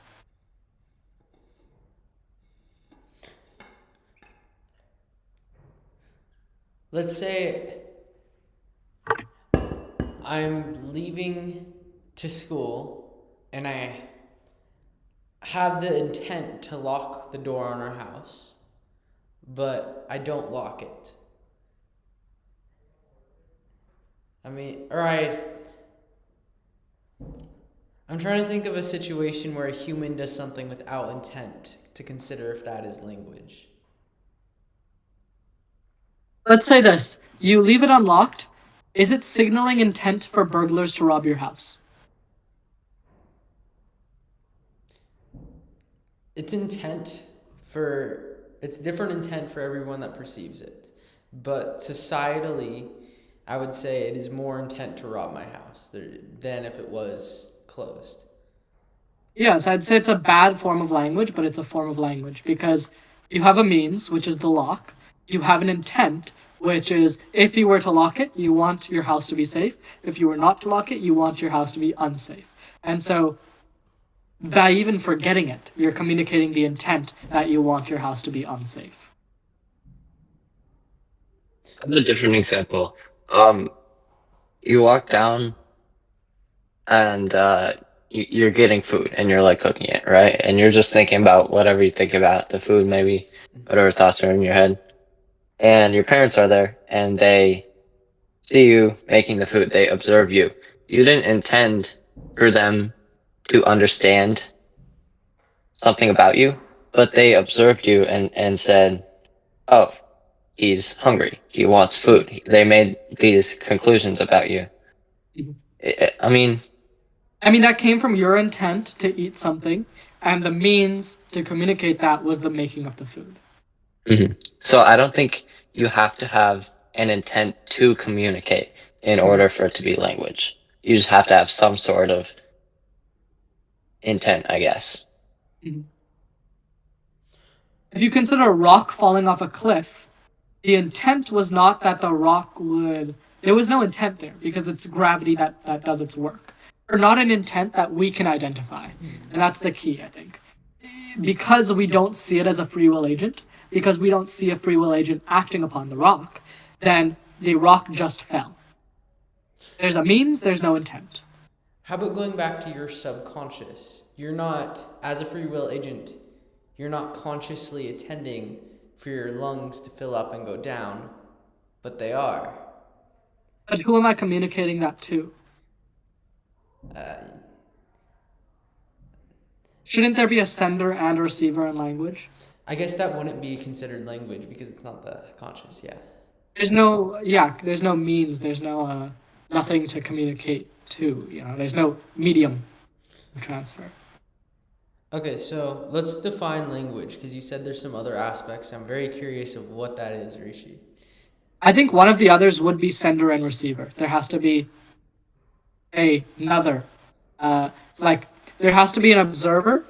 Let's say I'm leaving to school and I have the intent to lock the door on our house, but I don't lock it. I mean, I'm trying to think of a situation where a human does something without intent to consider if that is language. Let's say this: you leave it unlocked. Is it signaling intent for burglars to rob your house? It's different intent for everyone that perceives it. But societally, I would say it is more intent to rob my house than if it was closed. Yes, I'd say it's a bad form of language, but it's a form of language because you have a means, which is the lock. You have an intent, which is if you were to lock it, you want your house to be safe. If you were not to lock it, you want your house to be unsafe. And so, by even forgetting it, you're communicating the intent that you want your house to be unsafe. I have a different example. You walk down and you're getting food and you're like cooking it, right? And you're just thinking about whatever you think about the food, maybe whatever thoughts are in your head. And your parents are there and they see you making the food. They observe you. You didn't intend for them to understand something about you, but they observed you and said, oh, he's hungry. He wants food. They made these conclusions about you. Mhm. I mean, That came from your intent to eat something, and the means to communicate that was the making of the food. so I don't think you have to have an intent to communicate in order for it to be language. You just have to have some sort of intent, I guess. Mhm. If you consider a rock falling off a cliff, the intent was not that the rock would. There was no intent there because it's gravity that does its work. or not an intent that we can identify. And that's the key, I think. Because we don't see it as a free will agent, because we don't see a free will agent acting upon the rock, then the rock just fell. There's a means, there's no intent. How about going back to your subconscious? You're not, as a free will agent, you're not consciously intending for your lungs to fill up and go down, but they are. But who am I communicating that to? Uh, Shouldn't there be a sender and a receiver in language? I guess that wouldn't be considered language because it's not the conscious, yeah. There's no means, there's no nothing to communicate to, there's no medium of transfer. Okay, so let's define language because you said there's some other aspects. I'm very curious of what that is, Rishi. I think one of the others would be sender and receiver. There has to be another, like there has to be an observer.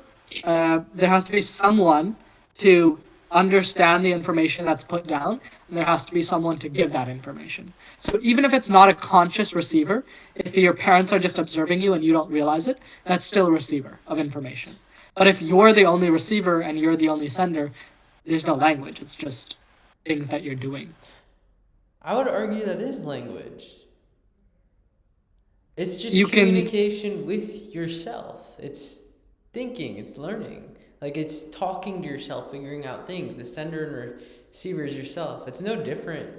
There has to be someone to understand the information that's put down, and there has to be someone to give that information. So even if it's not a conscious receiver, if your parents are just observing you and you don't realize it, that's still a receiver of information. But if you're the only receiver and you're the only sender, there's no language. It's just things that you're doing. I would argue that is language. It's just You can- communication with yourself. It's thinking, it's learning. Like it's talking to yourself, figuring out things. The sender and receiver is yourself. It's no different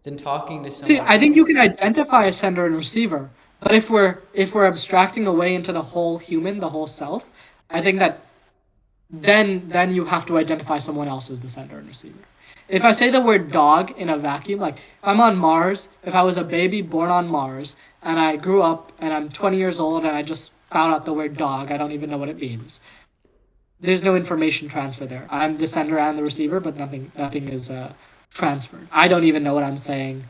than talking to See, someone. I think you can else. identify a sender and receiver, but if we're abstracting away into the whole human, the whole self, I think that then you have to identify someone else as the sender and receiver. If I say the word dog in a vacuum, like if I'm on Mars, if I was a baby born on Mars and I grew up and I'm 20 years old and I just found out the word dog, I don't even know what it means. There's no information transfer there. I'm the sender and the receiver, but nothing is transferred. I don't even know what I'm saying.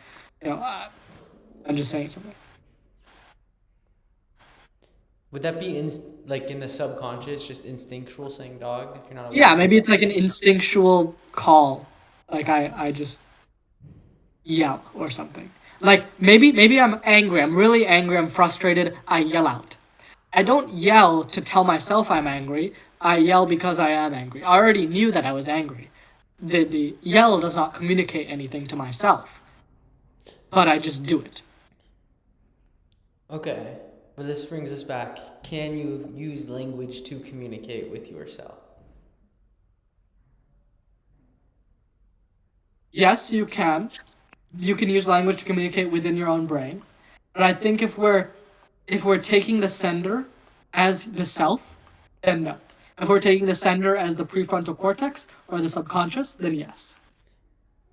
I'm just saying something. Would that be like in the subconscious, just instinctual saying dog if you're not aware? Yeah, maybe it's like an instinctual call. Like I just yell or something. Like maybe I'm angry. I'm really angry. I'm frustrated. I yell out. I don't yell to tell myself I'm angry. I yell because I am angry. I already knew that I was angry. The yell does not communicate anything to myself, but I just do it. Okay, but this brings us back. Can you use language to communicate with yourself? Yes, you can. You can use language to communicate within your own brain. But I think if we're taking the sender as the self, then no. If we're taking the sender as the prefrontal cortex or the subconscious, then yes.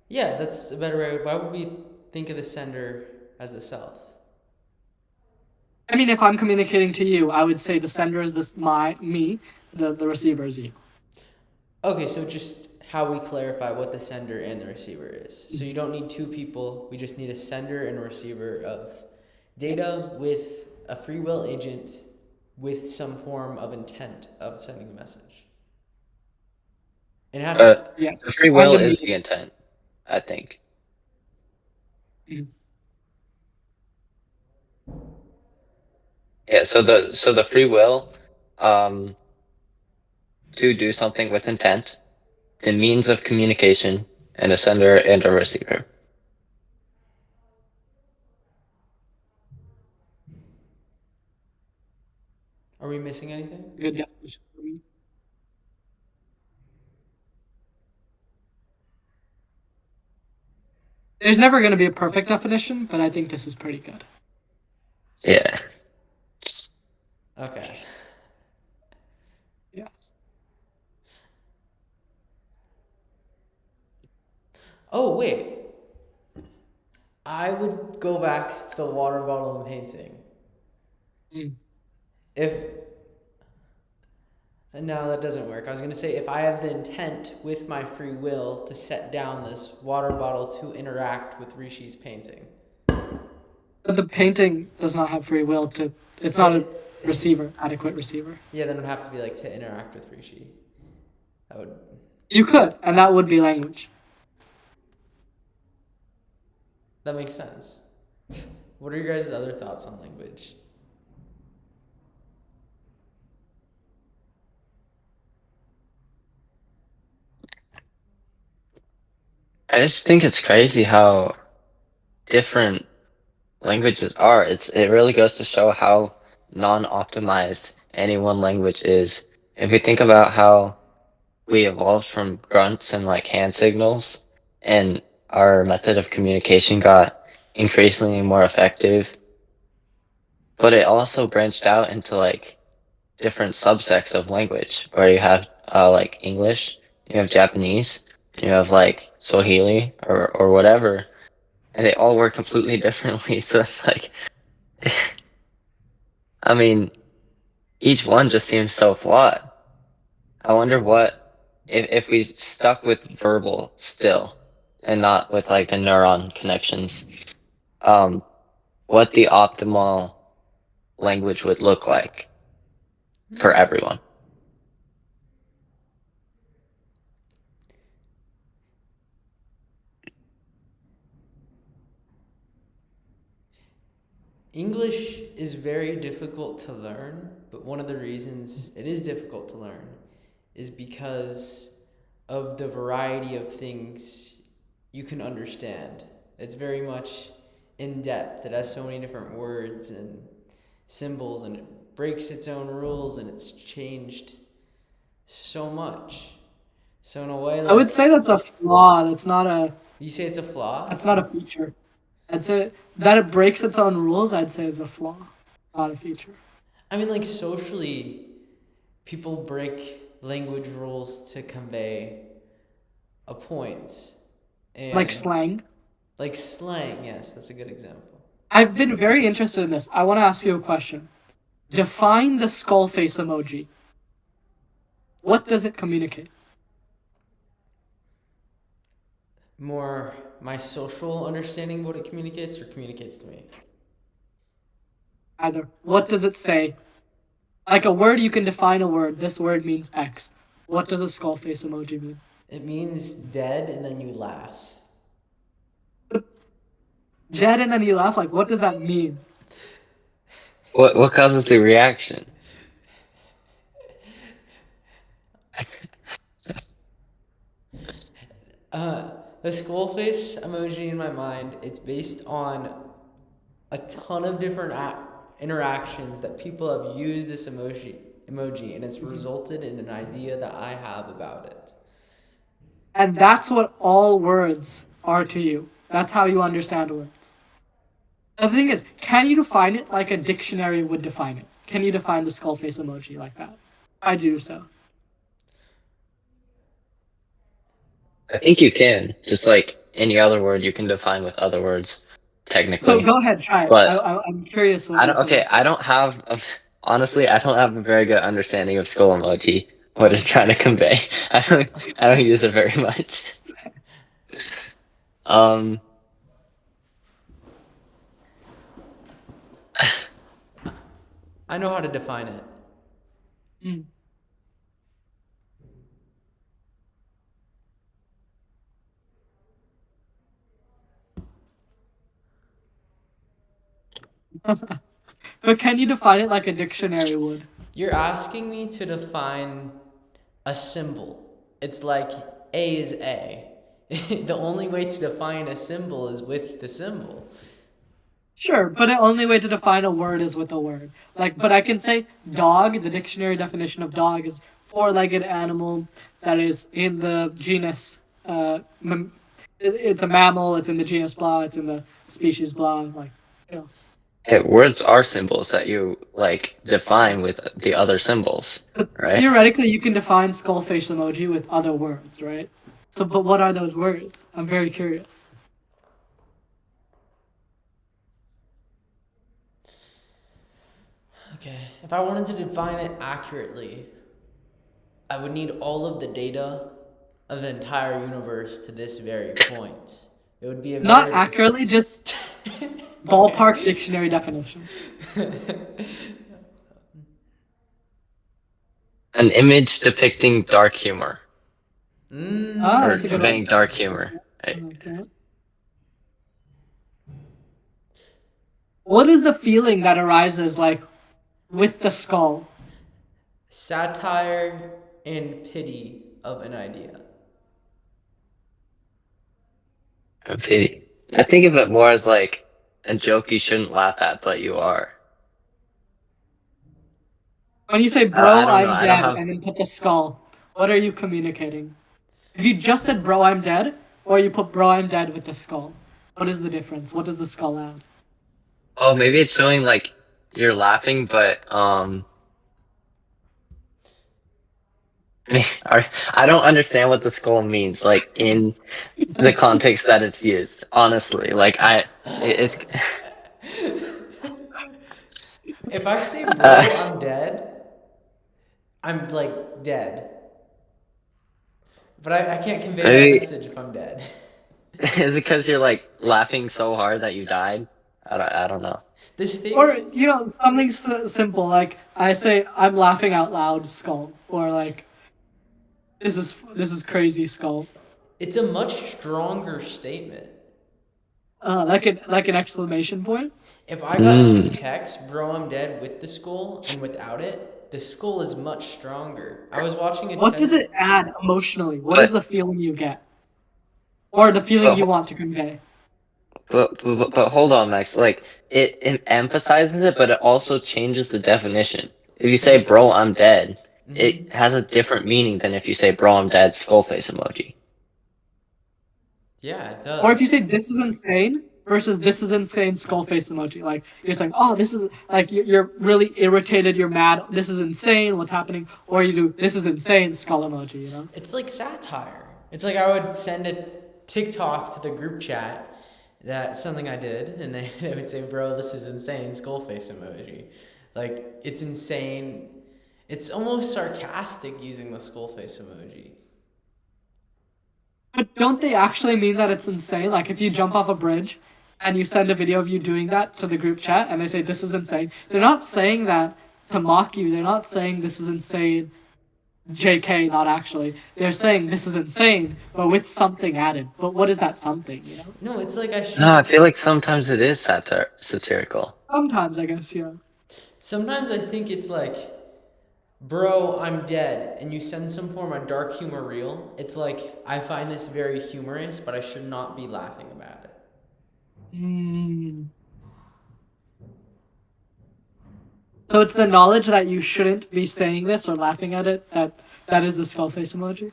Yeah, that's a better way. Why would we think of the sender as the self? I mean, if I'm communicating to you, I would say the sender is me, the receiver is you. Okay, so just how we clarify what the sender and the receiver is. So you don't need two people. We just need a sender and a receiver of data with a free will agent with some form of intent of sending a message. It has to. Yeah. The free will is the intent, I think. Mhm. Yeah, so the free will to do something with intent, the means of communication, and a sender and a receiver. Are we missing anything? Good definition for me. There's never going to be a perfect definition, but I think this is pretty good. Yeah. Okay. Yeah. Oh, wait. I would go back to the water bottle and painting. If no, that doesn't work. I was gonna say if I have the intent with my free will to set down this water bottle to interact with Rishi's painting. But the painting does not have free will to. It's not a receiver, adequate receiver. Yeah, then it would have to be like to interact with Rishi. That would. You could, and that would be language. That makes sense. What are your guys' other thoughts on language? I just think it's crazy how different languages are. It really goes to show how non-optimized any one language is. If we think about how we evolved from grunts and like hand signals, and our method of communication got increasingly more effective, but it also branched out into like different subsects of language, where you have like English, you have Japanese, you have like Swahili or whatever, and they all work completely differently. So it's like, I mean, each one just seems so flawed. I wonder what if we stuck with verbal still and not with like the neuron connections, um, what the optimal language would look like for everyone. English is very difficult to learn, but one of the reasons it is difficult to learn is because of the variety of things you can understand. It's very much in depth. It has so many different words and symbols, and it breaks its own rules, and it's changed so much. So in a way, I would like, say that's a flaw. you say it's a flaw. That's not a feature. I'd say that it breaks its own rules. I'd say is a flaw, not a feature. I mean, like, socially, people break language rules to convey a point, Like and slang. like slang. Yes, that's a good example. I've been very interested in this. I want to ask you a question. Define the skull face emoji. What does it communicate? More my social understanding of what it communicates or communicates to me. Either. What does it say? Like a word, you can define a word. This word means X. What does a skull face emoji mean? It means dead, and then you laugh. Dead and then you laugh. Like, what does that mean? What causes the reaction? The skull face emoji in my mind, it's based on a ton of different interactions that people have used this emoji, and it's resulted in an idea that I have about it. And that's what all words are to you. That's how you understand words. The thing is, can you define it like a dictionary would define it? Can you define the skull face emoji like that? I do so. I think you can, just like any other word you can define with other words, So technically. go ahead, try it. But I'm curious what you okay, think. I don't have honestly, I don't have a very good understanding of skull emoji. What it's trying to convey. I don't use it very much. Um, I know how to define it. Mm. But can you define it like a dictionary would? You're asking me to define a symbol. It's like A is A. The only way to define a symbol is with the symbol. Sure, but the only way to define a word is with a word. Like, but I can say dog. The dictionary definition of dog is four-legged animal that is in the genus. It's a mammal. It's in the genus blah. It's in the species blah. Like, you know. words are symbols that you like define with the other symbols, But right? theoretically, you can define skull face emoji with other words, right? So, but what are those words? I'm very curious. Okay, if I wanted to define it accurately, I would need all of the data of the entire universe to this very point. It would be a Not very accurately, just ballpark dictionary definition. An image depicting dark humor Ah, or that's a good conveying one. dark humor. Okay. What is the feeling that arises like with the skull? Satire and pity of an idea. A pity. I think of it more as like a joke you shouldn't laugh at, but you are. When you say I bro, don't know. I'm I don't dead, have. and then put the skull, what are you communicating? If you just said bro, I'm dead, or you put bro, I'm dead with the skull, what is the difference? What does the skull add? Oh, maybe it's showing like you're laughing, but I don't understand what the skull means, like in the context that it's used. Honestly, like it's. If I say Uh, bro, I'm dead, I'm like dead. But I can't convey that maybe message if I'm dead. is it because you're like laughing so hard that you died? I don't know. The Or statement. something simple like I say I'm laughing out loud, skull, or like this is crazy, skull. It's a much stronger statement. Like an exclamation point. If I got two Mm. texts, bro, I'm dead with the skull and without it, the skull is much stronger. I was watching a What does TED. it add emotionally? What is But the feeling you get, or the feeling but you want to convey? but hold on, Max. Like it emphasizes it, but it also changes the definition. If you say "bro, I'm dead," it Mm-hmm. has a different meaning than if you say "bro, I'm dead" skull face emoji. Yeah, it Or if you does. say this is insane versus this is insane, skull face emoji. Like you're saying, oh, this is like you're really irritated, you're mad. This is insane. What's happening? Or you do this is insane, skull emoji. It's like satire. It's like I would send a TikTok to the group chat that something I did, and they would say, "Bro, this is insane." Skull face emoji. Like it's insane. It's almost sarcastic using the skull face emoji. But don't they actually mean that it's insane? Like if you jump off a bridge and you send a video of you doing that to the group chat and they say this is insane, they're not saying that to mock you. They're not saying this is insane, JK, not actually. They're saying this is insane, but with something added. But what is that something? No, it's like I No, I should. feel like sometimes it is satirical. Sometimes, I guess, yeah. Sometimes I think it's like, bro, I'm dead, and you send some form of dark humor reel. It's like I find this very humorous, but I should not be laughing about it. Mm. So it's the knowledge that you shouldn't be saying this or laughing at it that is the skull face emoji.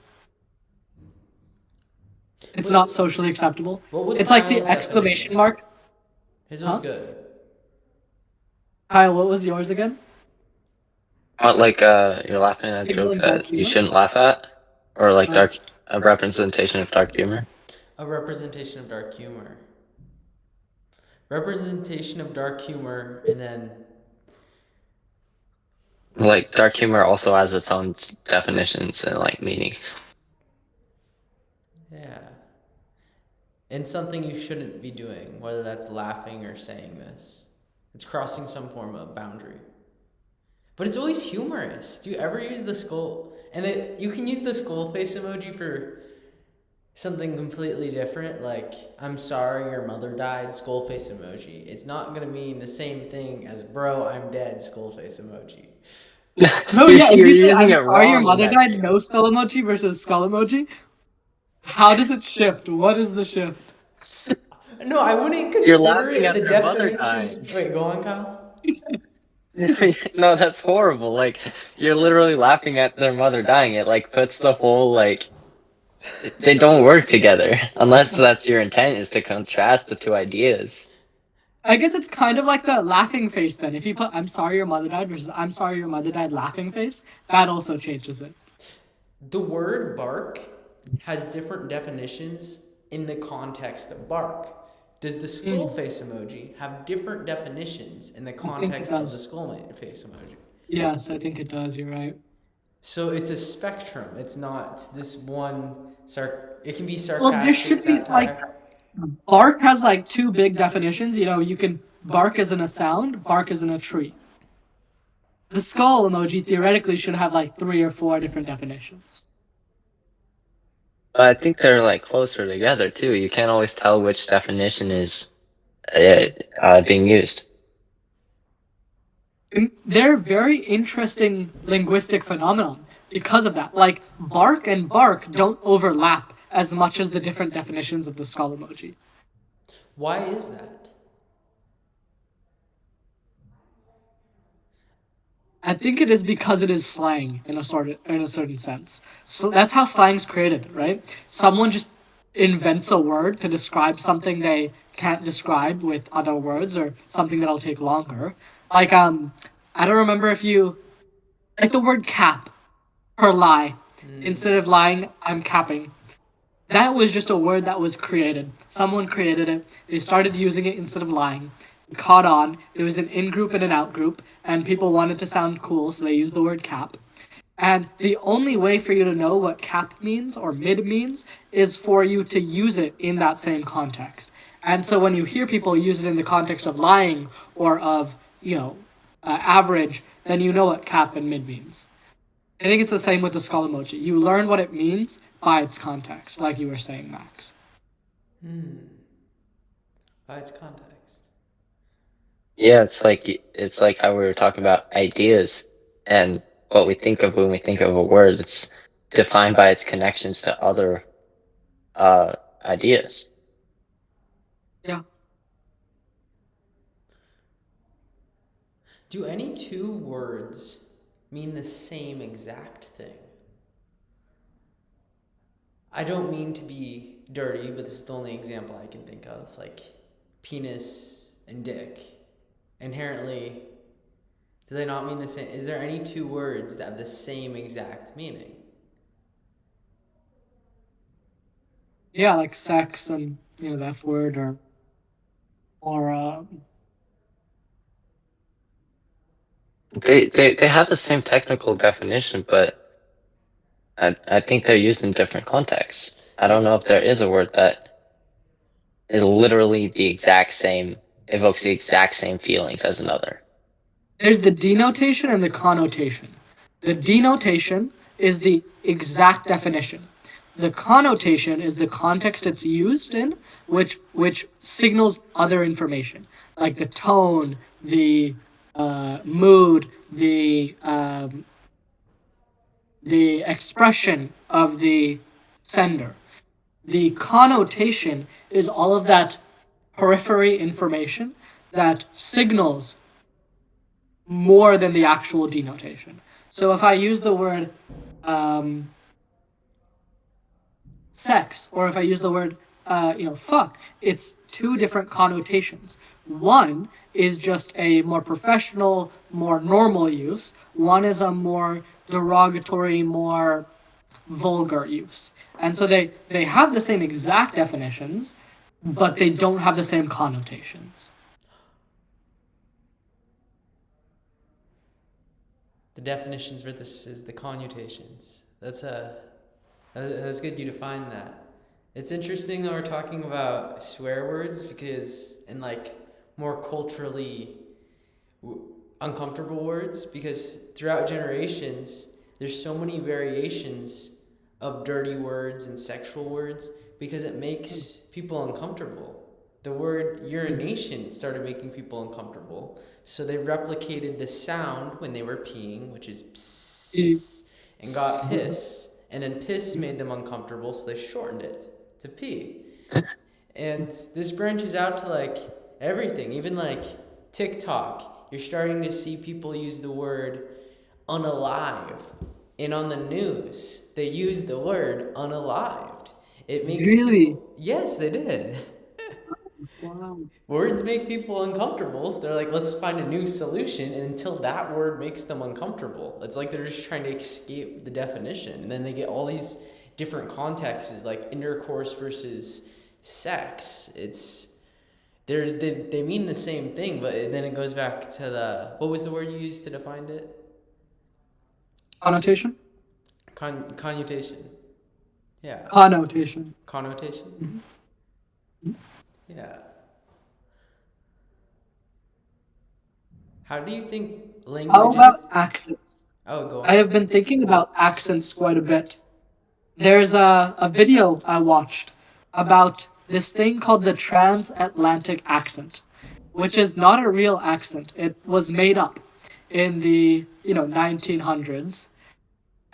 It's Wait, not socially acceptable. what was It's like the Kyle's exclamation definition? mark. His was Huh? good. Kyle, what was yours again? Not like you're laughing at a joke Signaling dark that you humor? shouldn't laugh at, or like Uh, dark a representation of dark humor. A representation of dark humor. Representation of dark humor, and then Like dark humor also has its own definitions and like meanings. yeah, and something you shouldn't be doing, whether that's laughing or saying this. It's crossing some form of boundary. But it's always humorous. Do you ever use the skull? And you can use the skull face emoji for something completely different, like I'm sorry your mother died, skull face emoji. It's not gonna mean the same thing as bro, I'm dead, skull face emoji. no, you're, yeah, if you're you say using I'm it sorry your wrong in mother that died, no case. skull emoji versus skull emoji, how does it shift? What is the shift? No, I wouldn't You're consider laughing it at the their mother definition. dying. Wait, go on, Kyle. No, that's horrible. Like you're literally laughing at their mother dying. It like puts the whole like they don't work together unless that's your intent is to contrast the two ideas. I guess it's kind of like the laughing face then. If you put I'm sorry your mother died versus I'm sorry your mother died laughing face, that also changes it. The word bark has different definitions in the context of bark. Does the skull Mm, face emoji have different definitions in the I think it context of the does. skull face emoji? Yes, I think it does, you're right. So it's a spectrum. It's not this one. It can be Well, there sarcastic, should be like satire. bark has like two big definitions. You can bark as in a sound, bark as in a tree. The skull emoji theoretically should have like three or four different definitions. But I think they're like closer together too. You can't always tell which definition is being used. And they're very interesting linguistic phenomenon because of that. Like bark and bark don't overlap as much as the different definitions of the skull emoji. Why is that? I think it is because it is slang in a certain sense. So that's how slang's created, right? Someone just invents a word to describe something they can't describe with other words, or something that'll take longer. Like I don't remember if you like the word cap or lie. Instead of lying, I'm capping. That was just a word that was created. Someone created it. They started using it instead of lying. It caught on. There was an in group and an out group, and people wanted to sound cool, so they used the word cap. And the only way for you to know what cap means or mid means is for you to use it in that same context. And so when you hear people use it in the context of lying or of, average, then you know what cap and mid means. I think it's the same with the skull emoji. You learn what it means by its context, like you were saying, Max. By its context. Yeah, it's like how we were talking about ideas and what we think of when we think of a word. It's defined by its connections to other ideas. Yeah. Do any two words mean the same exact thing? I don't mean to be dirty, but this is the only example I can think of. Like penis and dick. Inherently, do they not mean the same? Is there any two words that have the same exact meaning? Yeah, like sex and, the F word, or They have the same technical definition, but I think they're used in different contexts. I don't know if there is a word that is literally the exact same, evokes the exact same feelings as another. there's the denotation and the connotation. The denotation is the exact definition. The connotation is the context it's used in, which signals other information, like the tone, the mood, the expression of the sender. The connotation is all of that periphery information that signals more than the actual denotation. So if I use the word sex, or if I use the word fuck, it's two different connotations. One is just a more professional, more normal use. One is a more derogatory, more vulgar use. And so they have the same exact definitions, but they don't have the same connotations. The definitions versus the connotations. That was good you defined that. It's interesting that we're talking about swear words because, and like more culturally uncomfortable words, because throughout generations, there's so many variations of dirty words and sexual words because it makes people uncomfortable. The word urination started making people uncomfortable, so they replicated the sound when they were peeing, which is psss, and got piss, and then piss made them uncomfortable, so they shortened it to pee. And this branches out to like everything, even like TikTok. You're starting to see people use the word unalive. And on the news, they use the word unalived. It makes Really? people. Yes, they did. Wow. Words make people uncomfortable, so they're like, let's find a new solution. And until that word makes them uncomfortable, it's like they're just trying to escape the definition. And then they get all these different contexts, like intercourse versus sex. They mean the same thing, but then it goes back to what was the word you used to define it? Connotation? Connotation. Yeah. Connotation. Connotation. Yeah. How do you think How languages? about accents? Oh, go I on. have been thinking about accents quite a bit. There's a video I watched about this thing called the transatlantic accent, which is not a real accent. It was made up in the 1900s.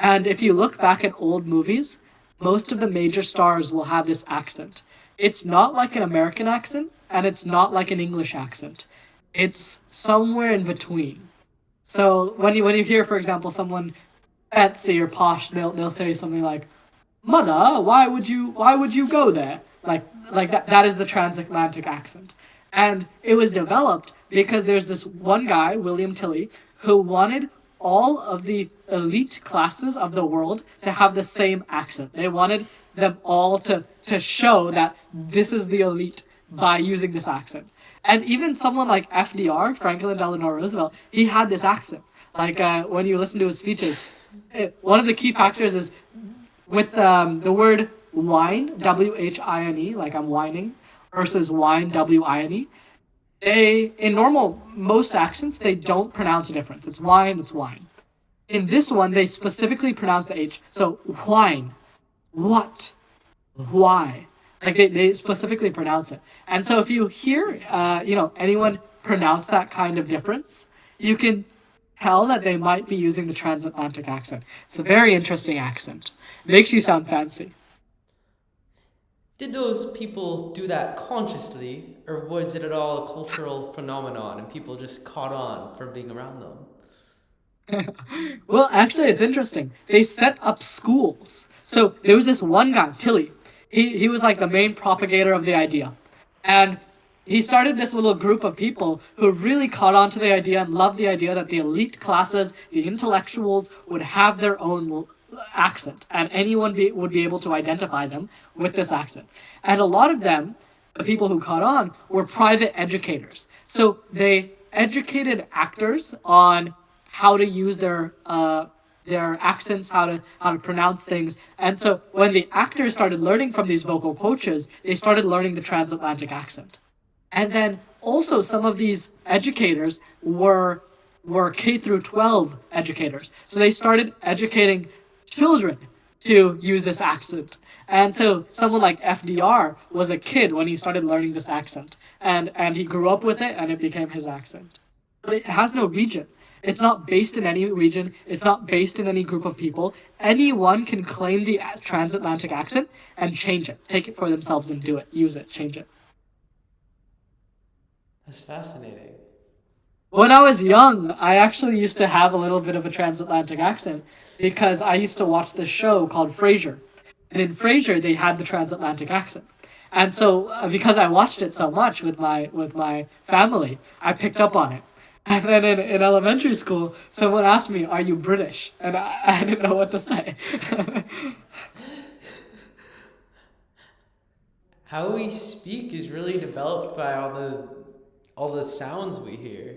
And if you look back at old movies, most of the major stars will have this accent. It's not like an American accent, and it's not like an English accent. It's somewhere in between. So when you hear, for example, someone fancy or posh, they'll say something like, "Mother, why would you go there?" Like that is the transatlantic accent. And it was developed because there's this one guy, William Tilley, who wanted all of the elite classes of the world to have the same accent. They wanted them all to show that this is the elite by using this accent. And even someone like FDR, Franklin Delano Roosevelt, he had this accent. Like when you listen to his speeches, one of the key factors is with the word wine, WHINE, like I'm whining, versus wine, WINE. They, in normal, most accents, they don't pronounce a difference. It's wine, it's wine. In this one, they specifically pronounce the H. So, wine, what, why. Like they specifically pronounce it. And so if you hear, anyone pronounce that kind of difference, you can tell that they might be using the transatlantic accent. It's a very interesting accent. Makes you sound fancy. Did those people do that consciously, or was it at all a cultural phenomenon and people just caught on from being around them? Well, actually, it's interesting. They set up schools. So there was this one guy, Tilly. He was like the main propagator of the idea. And he started this little group of people who really caught on to the idea and loved the idea that the elite classes, the intellectuals, would have their own accent, and anyone would be able to identify them with this accent. And a lot of them, the people who caught on, were private educators. So they educated actors on how to use their accents, how to pronounce things. And so when the actors started learning from these vocal coaches, they started learning the transatlantic accent. And then also some of these educators were K through 12 educators. So they started educating children to use this accent. And so someone like FDR was a kid when he started learning this accent. And he grew up with it and it became his accent. But it has no region. It's not based in any region. It's not based in any group of people. Anyone can claim the transatlantic accent and change it. Take it for themselves and do it. Use it. Change it. That's fascinating. When I was young, I actually used to have a little bit of a transatlantic accent because I used to watch this show called Frasier. And in Frasier, they had the transatlantic accent. And so, because I watched it so much with my family, I picked up on it. And then in elementary school, someone asked me, "Are you British?" And I didn't know what to say. How we speak is really developed by all the sounds we hear.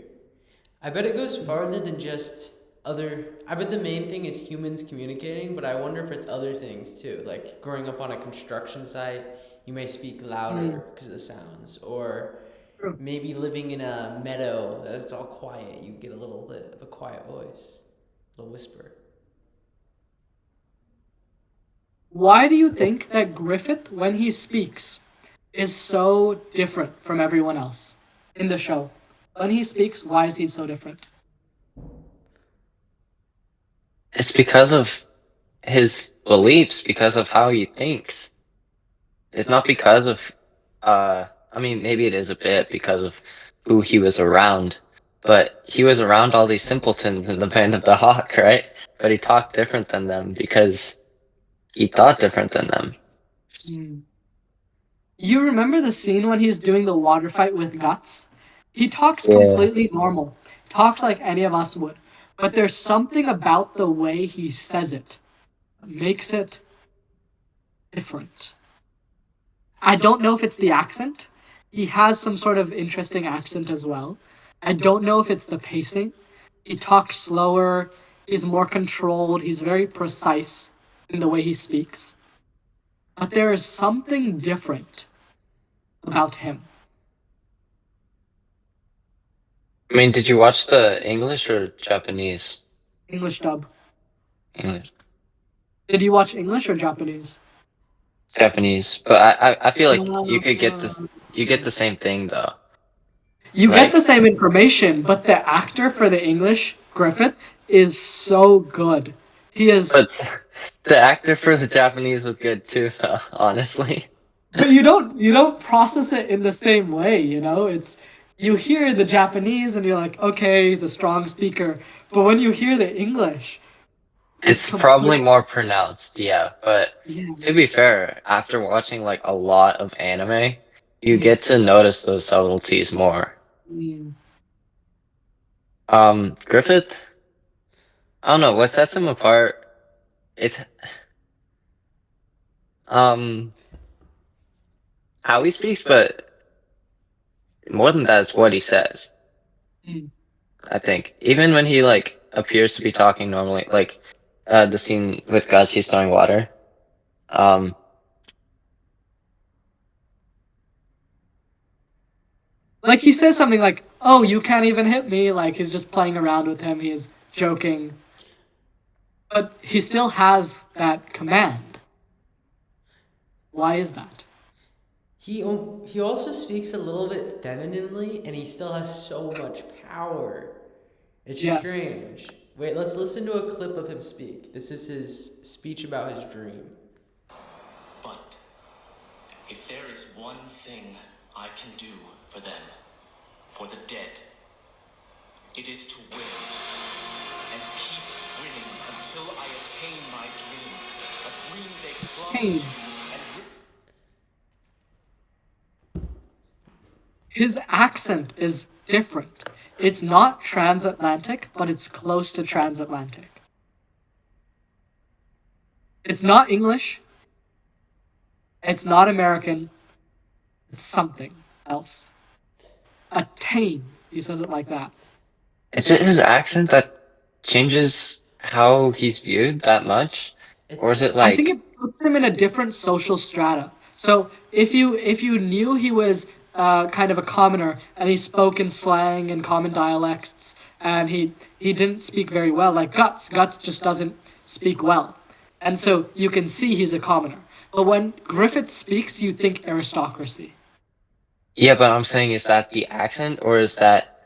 I bet it goes farther than just other. I bet the main thing is humans communicating, but I wonder if it's other things too. Like growing up on a construction site, you may speak louder Mm, because of the sounds, or true. maybe living in a meadow that it's all quiet, you get a little bit of a quiet voice, a little whisper. Why do you think that Griffith, when he speaks, is so different from everyone else in the show? When he speaks, why is he so different? It's because of his beliefs, because of how he thinks. It's not because of, I mean, maybe it is a bit because of who he was around, but he was around all these simpletons in the Band of the Hawk, right? But he talked different than them because he thought different than them. Mm. You remember the scene when he's doing the water fight with Guts? He talks Yeah. completely normal, talks like any of us would. But there's something about the way he says it that makes it different. I don't know if it's the accent. He has some sort of interesting accent as well. I don't know if it's the pacing. He talks slower, he's more controlled, he's very precise in the way he speaks. But there is something different about him. I mean, did you watch the English or Japanese? English dub. English. Did you watch English or Japanese? Japanese. But I feel like you could get Uh, this, you get the same thing though. you get Like, the same information, but the actor for the English, Griffith, is so good. He is, But the actor for the Japanese was good too, though, honestly. but you don't process it in the same way, you know? It's you hear the Japanese and you're like, okay, he's a strong speaker. But when you hear the English, it's It's probably complete. more pronounced, yeah. But Yeah. to be fair, after watching like a lot of anime, you Mhm. get to notice those subtleties more. Mm. Griffith, I don't know, what sets him apart, it's um how he speaks, but more than that, it's what he says. Mm. I think even when he like appears to be talking normally, like the scene with Gus, he's throwing water. Um, Like he says something like, "Oh, you can't even hit me." Like he's just playing around with him. He's joking, but he still has that command. Why is that? He also speaks a little bit femininely, and he still has so much power. It's Yes. strange. Wait, let's listen to a clip of him speak. This is his speech about his dream. But if there is one thing I can do for them, for the dead, it is to win and keep winning until I attain my dream. A dream they clung Pain. to and His accent is different. It's not transatlantic, but it's close to transatlantic. It's not English. It's not American. It's something else. Attain. He says it like that. is it his accent that changes how he's viewed that much, It, or is it I think like it puts him in a different social strata. So if you knew he was kind of a commoner and he spoke in slang and common dialects and he didn't speak very well, like Guts just doesn't speak well, and so you can see he's a commoner. But when Griffith speaks, you think aristocracy. yeah? But I'm saying, is that the accent, or is that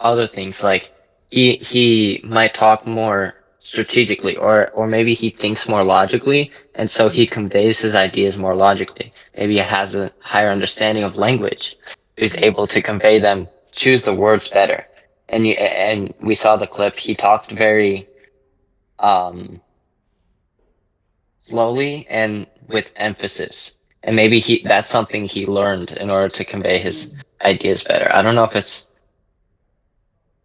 other things like he might talk more strategically, or maybe he thinks more logically, and so he conveys his ideas more logically. Maybe he has a higher understanding of language, he's able to convey them, choose the words better. And we saw the clip, he talked very um slowly and with emphasis, and maybe he that's something he learned in order to convey his ideas better. I don't know if it's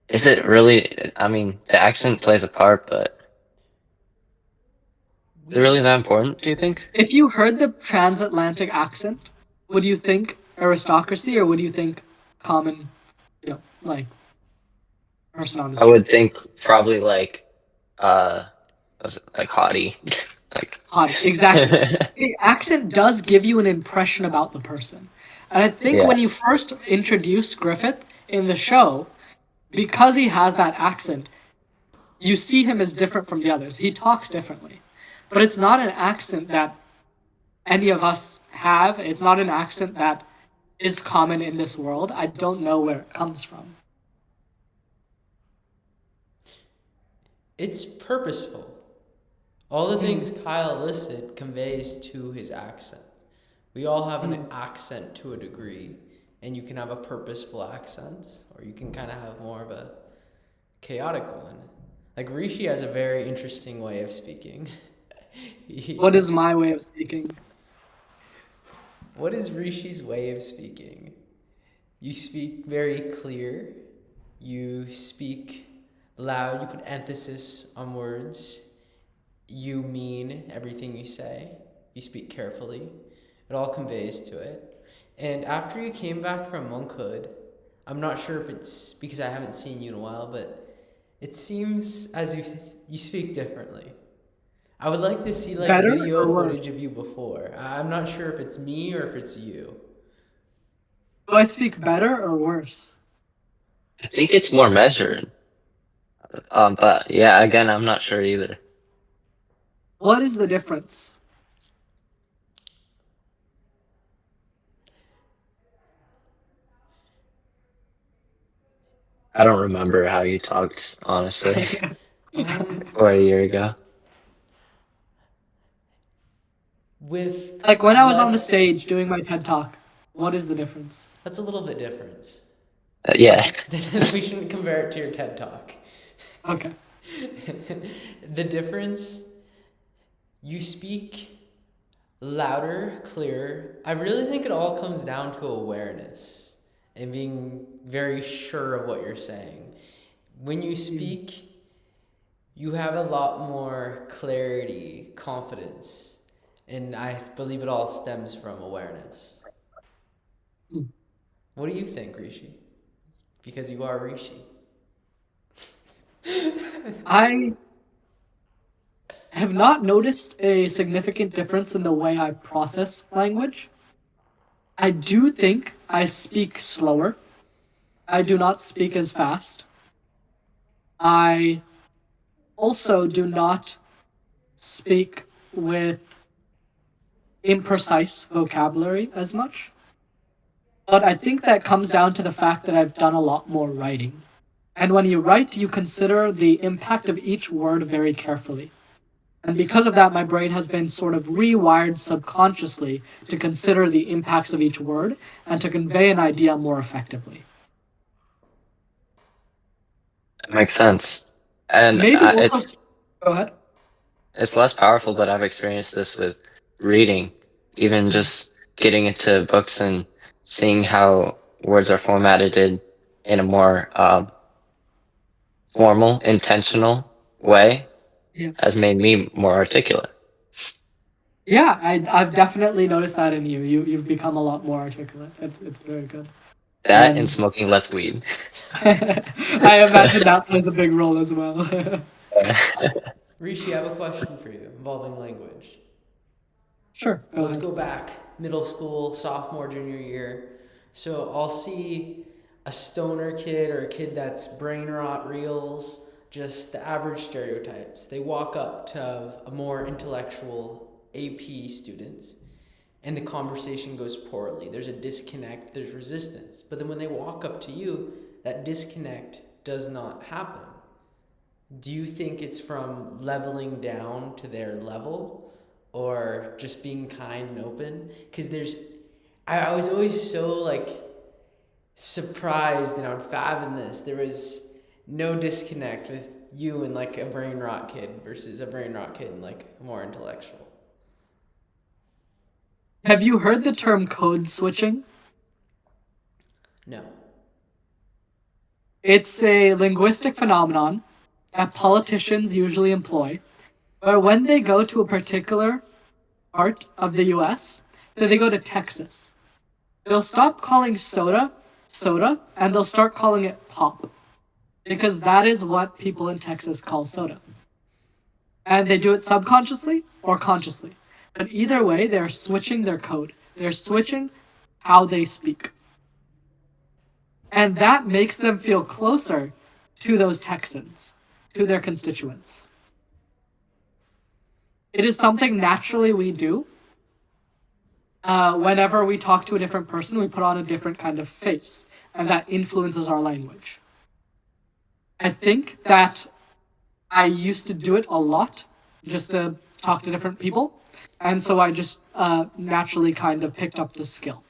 is it really? I mean, the accent plays a part, but is it we really that important, do you think? If you heard the transatlantic accent, would you think aristocracy or would you think common, like person on the I street? would think probably like, uh, was it like haughty? Like, Haughty. Exactly. The accent does give you an impression about the person. And I think yeah. when you first introduce Griffith in the show, because he has that accent, you see him as different from the others. He talks differently. But it's not an accent that any of us have. It's not an accent that is common in this world. I don't know where it comes from. it's purposeful. All the things Mm, Kyle listed conveys to his accent. We all have an mm. accent to a degree, and you can have a purposeful accent, or you can kind of have more of a chaotic one. Like Rishi has a very interesting way of speaking. What is my way of speaking? What is Rishi's way of speaking? You speak very clear. You speak loud. You put emphasis on words. You mean everything you say. You speak carefully. It all conveys to it. And after you came back from monkhood, I'm not sure if it's because I haven't seen you in a while, but it seems as if you speak differently. I would like to see like Better or video worse? footage of you before. I'm not sure if it's me or if it's you. Do I speak better or worse? I think it's more measured. But yeah, again, I'm not sure either. What is the difference? I don't remember how you talked, honestly, Um, or a year ago. with Like when I was on the less. stage doing my TED talk, what is the difference? That's a little bit different. Yeah. We shouldn't compare it to your TED talk. Okay. The difference, you speak louder, clearer. I really think it all comes down to awareness and being very sure of what you're saying. When you speak, you have a lot more clarity, confidence, and I believe it all stems from awareness. Hmm. What do you think, Rishi? Because you are Rishi. I have not noticed a significant difference in the way I process language. I do think I speak slower. I do not speak as fast. I also do not speak with imprecise vocabulary as much. But I think that comes down to the fact that I've done a lot more writing. And when you write, you consider the impact of each word very carefully. And because of that, my brain has been sort of rewired subconsciously to consider the impacts of each word and to convey an idea more effectively. That makes sense. And Maybe also, go ahead. it's less powerful, but I've experienced this with reading, even just getting into books and seeing how words are formatted in a more formal, intentional way Yeah. has made me more articulate. Yeah, I've definitely noticed that in you. You've become a lot more articulate. It's very good. That and And smoking less weed. I imagine that plays a big role as well. Rishi, I have a question for you involving language. Sure, go Let's ahead. go back middle school, sophomore, junior year. So I'll see a stoner kid or a kid that's brain rot reels, just the average stereotypes. They walk up to a more intellectual AP students and the conversation goes poorly. There's a disconnect, there's resistance. But then when they walk up to you, that disconnect does not happen. Do you think it's from leveling down to their level or just being kind and open? Because I was always so like surprised and I would fathom this. There was no disconnect with you and like a brain rot kid versus a brain rot kid and like more intellectual. Have you heard the term code switching? No. It's a linguistic phenomenon that politicians usually employ, where when they go to a particular part of the US, then they go to Texas. They'll stop calling soda soda and they'll start calling it pop because that is what people in Texas call soda. And they do it subconsciously or consciously. But either way, they're switching their code. They're switching how they speak. And that makes them feel closer to those Texans, to their constituents. It is something naturally we do. Whenever we talk to a different person, we put on a different kind of face, and that influences our language. I think that I used to do it a lot, just to talk to different people, and so I just naturally kind of picked up the skill.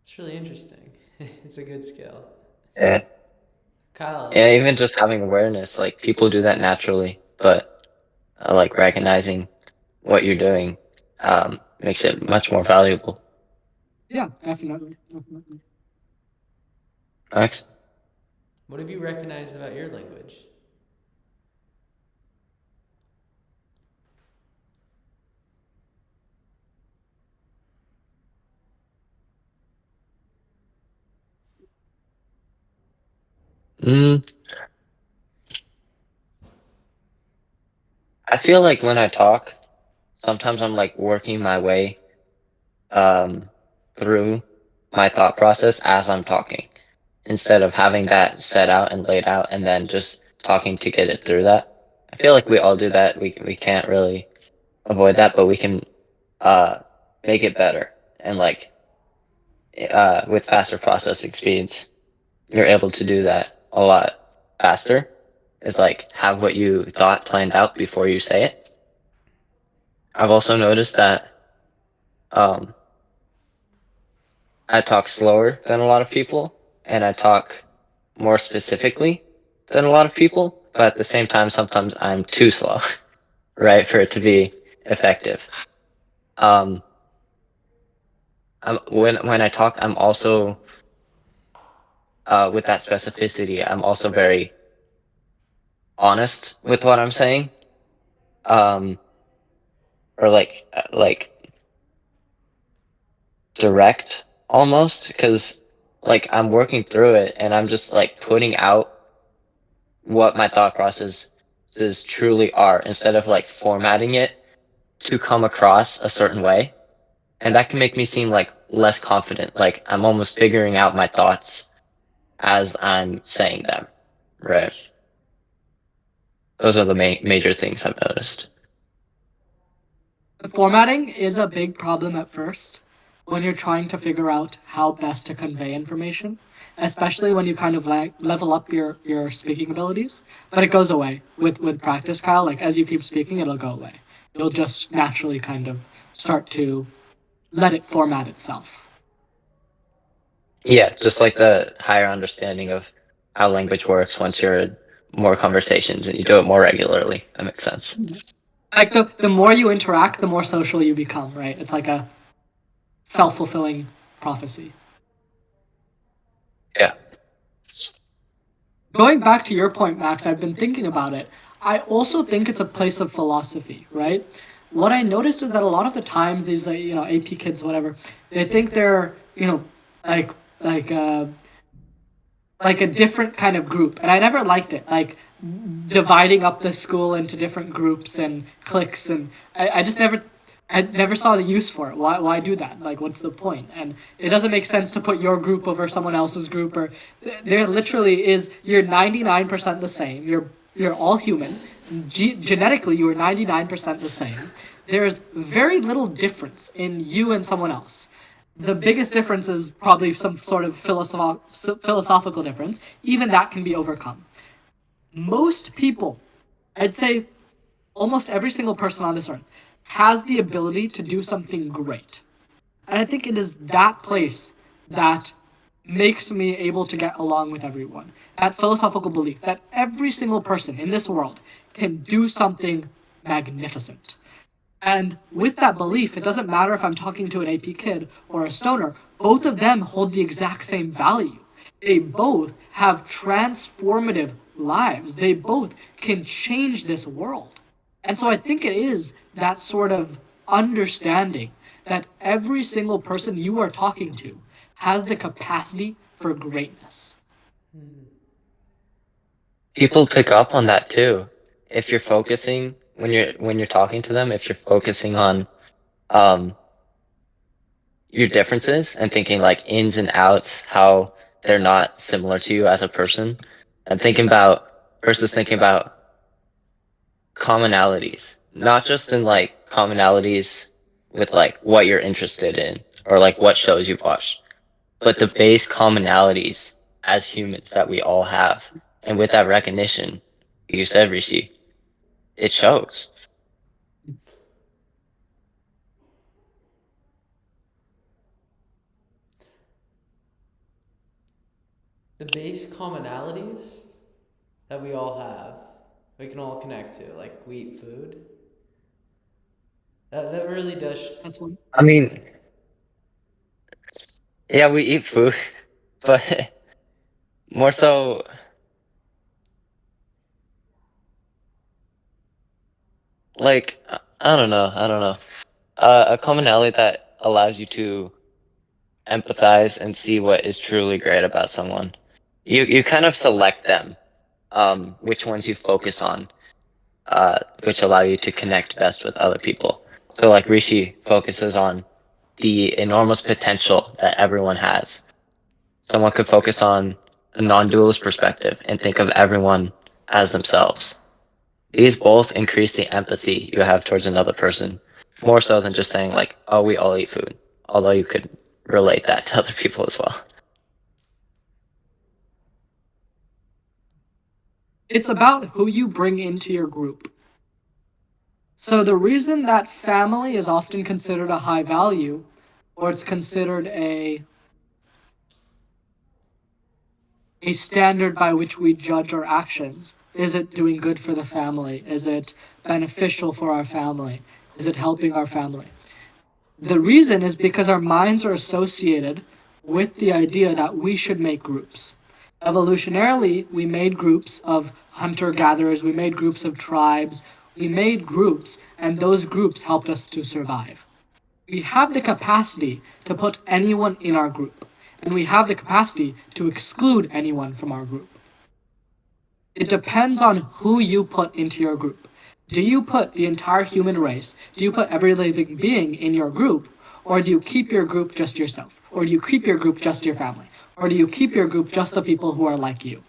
It's really interesting. It's a good skill. Yeah. Kyle. Yeah, even just having awareness, like people do that naturally, but like recognizing what you're doing makes it much more valuable. Yeah, definitely. Max? What have you recognized about your language? Mm, I feel like when I talk, sometimes I'm like working my way um, through my thought process as I'm talking, instead of having that set out and laid out and then just talking to get it through that. I feel like we all do that. We can't really avoid that, but we can uh, make it better. And like with faster processing speeds, you're able to do that a lot faster. Is like have what you thought planned out before you say it. I've also noticed that um, I talk slower than a lot of people, and I talk more specifically than a lot of people, but at the same time, sometimes I'm too slow, right, for it to be effective. Um, when I talk, I'm also with that specificity. I'm also very honest with what I'm saying, um, or like direct almost, because like I'm working through it and I'm just like putting out what my thought processes truly are instead of like formatting it to come across a certain way. And that can make me seem like less confident. Like I'm almost figuring out my thoughts as I'm saying them. Right. Those are the major things I've noticed. The formatting is a big problem at first when you're trying to figure out how best to convey information, especially when you kind of like level up your speaking abilities. But it goes away with practice, Kyle. Like as you keep speaking, it'll go away. You'll just naturally kind of start to let it format itself. Yeah, just like the higher understanding of how language works once you're in more conversations and you do it more regularly. That makes sense. Like the more you interact, the more social you become, right? It's like a self-fulfilling prophecy. Yeah. Going back to your point, Max, I've been thinking about it. I also think it's a place of philosophy, right? What I noticed is that a lot of the times these AP kids, whatever, they think they're like like uh like a different kind of group, and I never liked it. Like dividing up the school into different groups and cliques, and I just never saw the use for it. Why do that? Like, what's the point? And it doesn't make sense to put your group over someone else's group. Or there literally is. You're 99% the same. You're all human. Genetically, you are 99% the same. There's very little difference in you and someone else. The biggest difference is probably some sort of philosophical difference. Even that can be overcome. Most people, I'd say almost every single person on this earth, has the ability to do something great. And I think it is that place that makes me able to get along with everyone. That philosophical belief that every single person in this world can do something magnificent. And with that belief, it doesn't matter if I'm talking to an AP kid or a stoner, both of them hold the exact same value. They both have transformative lives. They both can change this world. And so I think it is that sort of understanding that every single person you are talking to has the capacity for greatness. People pick up on that too. If you're focusing when you're talking to them, if you're focusing on um your differences and thinking like ins and outs, how they're not similar to you as a person, and thinking about commonalities, not just in like commonalities with like what you're interested in or like what shows you've watched, but the base commonalities as humans that we all have. And with that recognition, you said, Rishi, it shows. The base commonalities that we all have, we can all connect to, like we eat food. That really does. That's one. I mean, yeah, we eat food, but more so, like, I don't know. A commonality that allows you to empathize and see what is truly great about someone. You kind of select them, which ones you focus on, which allow you to connect best with other people. So like Rishi focuses on the enormous potential that everyone has. Someone could focus on a non-dualist perspective and think of everyone as themselves. These both increase the empathy you have towards another person, more so than just saying like, "Oh, we all eat food." Although you could relate that to other people as well. It's about who you bring into your group. So the reason that family is often considered a high value, or it's considered a standard by which we judge our actions. Is it doing good for the family? Is it beneficial for our family? Is it helping our family? The reason is because our minds are associated with the idea that we should make groups. Evolutionarily, we made groups of hunter-gatherers, we made groups of tribes, we made groups, and those groups helped us to survive. We have the capacity to put anyone in our group, and we have the capacity to exclude anyone from our group. It depends on who you put into your group. Do you put the entire human race, do you put every living being in your group, or do you keep your group just yourself? Or do you keep your group just your family? Or do you keep your group just the people who are like you?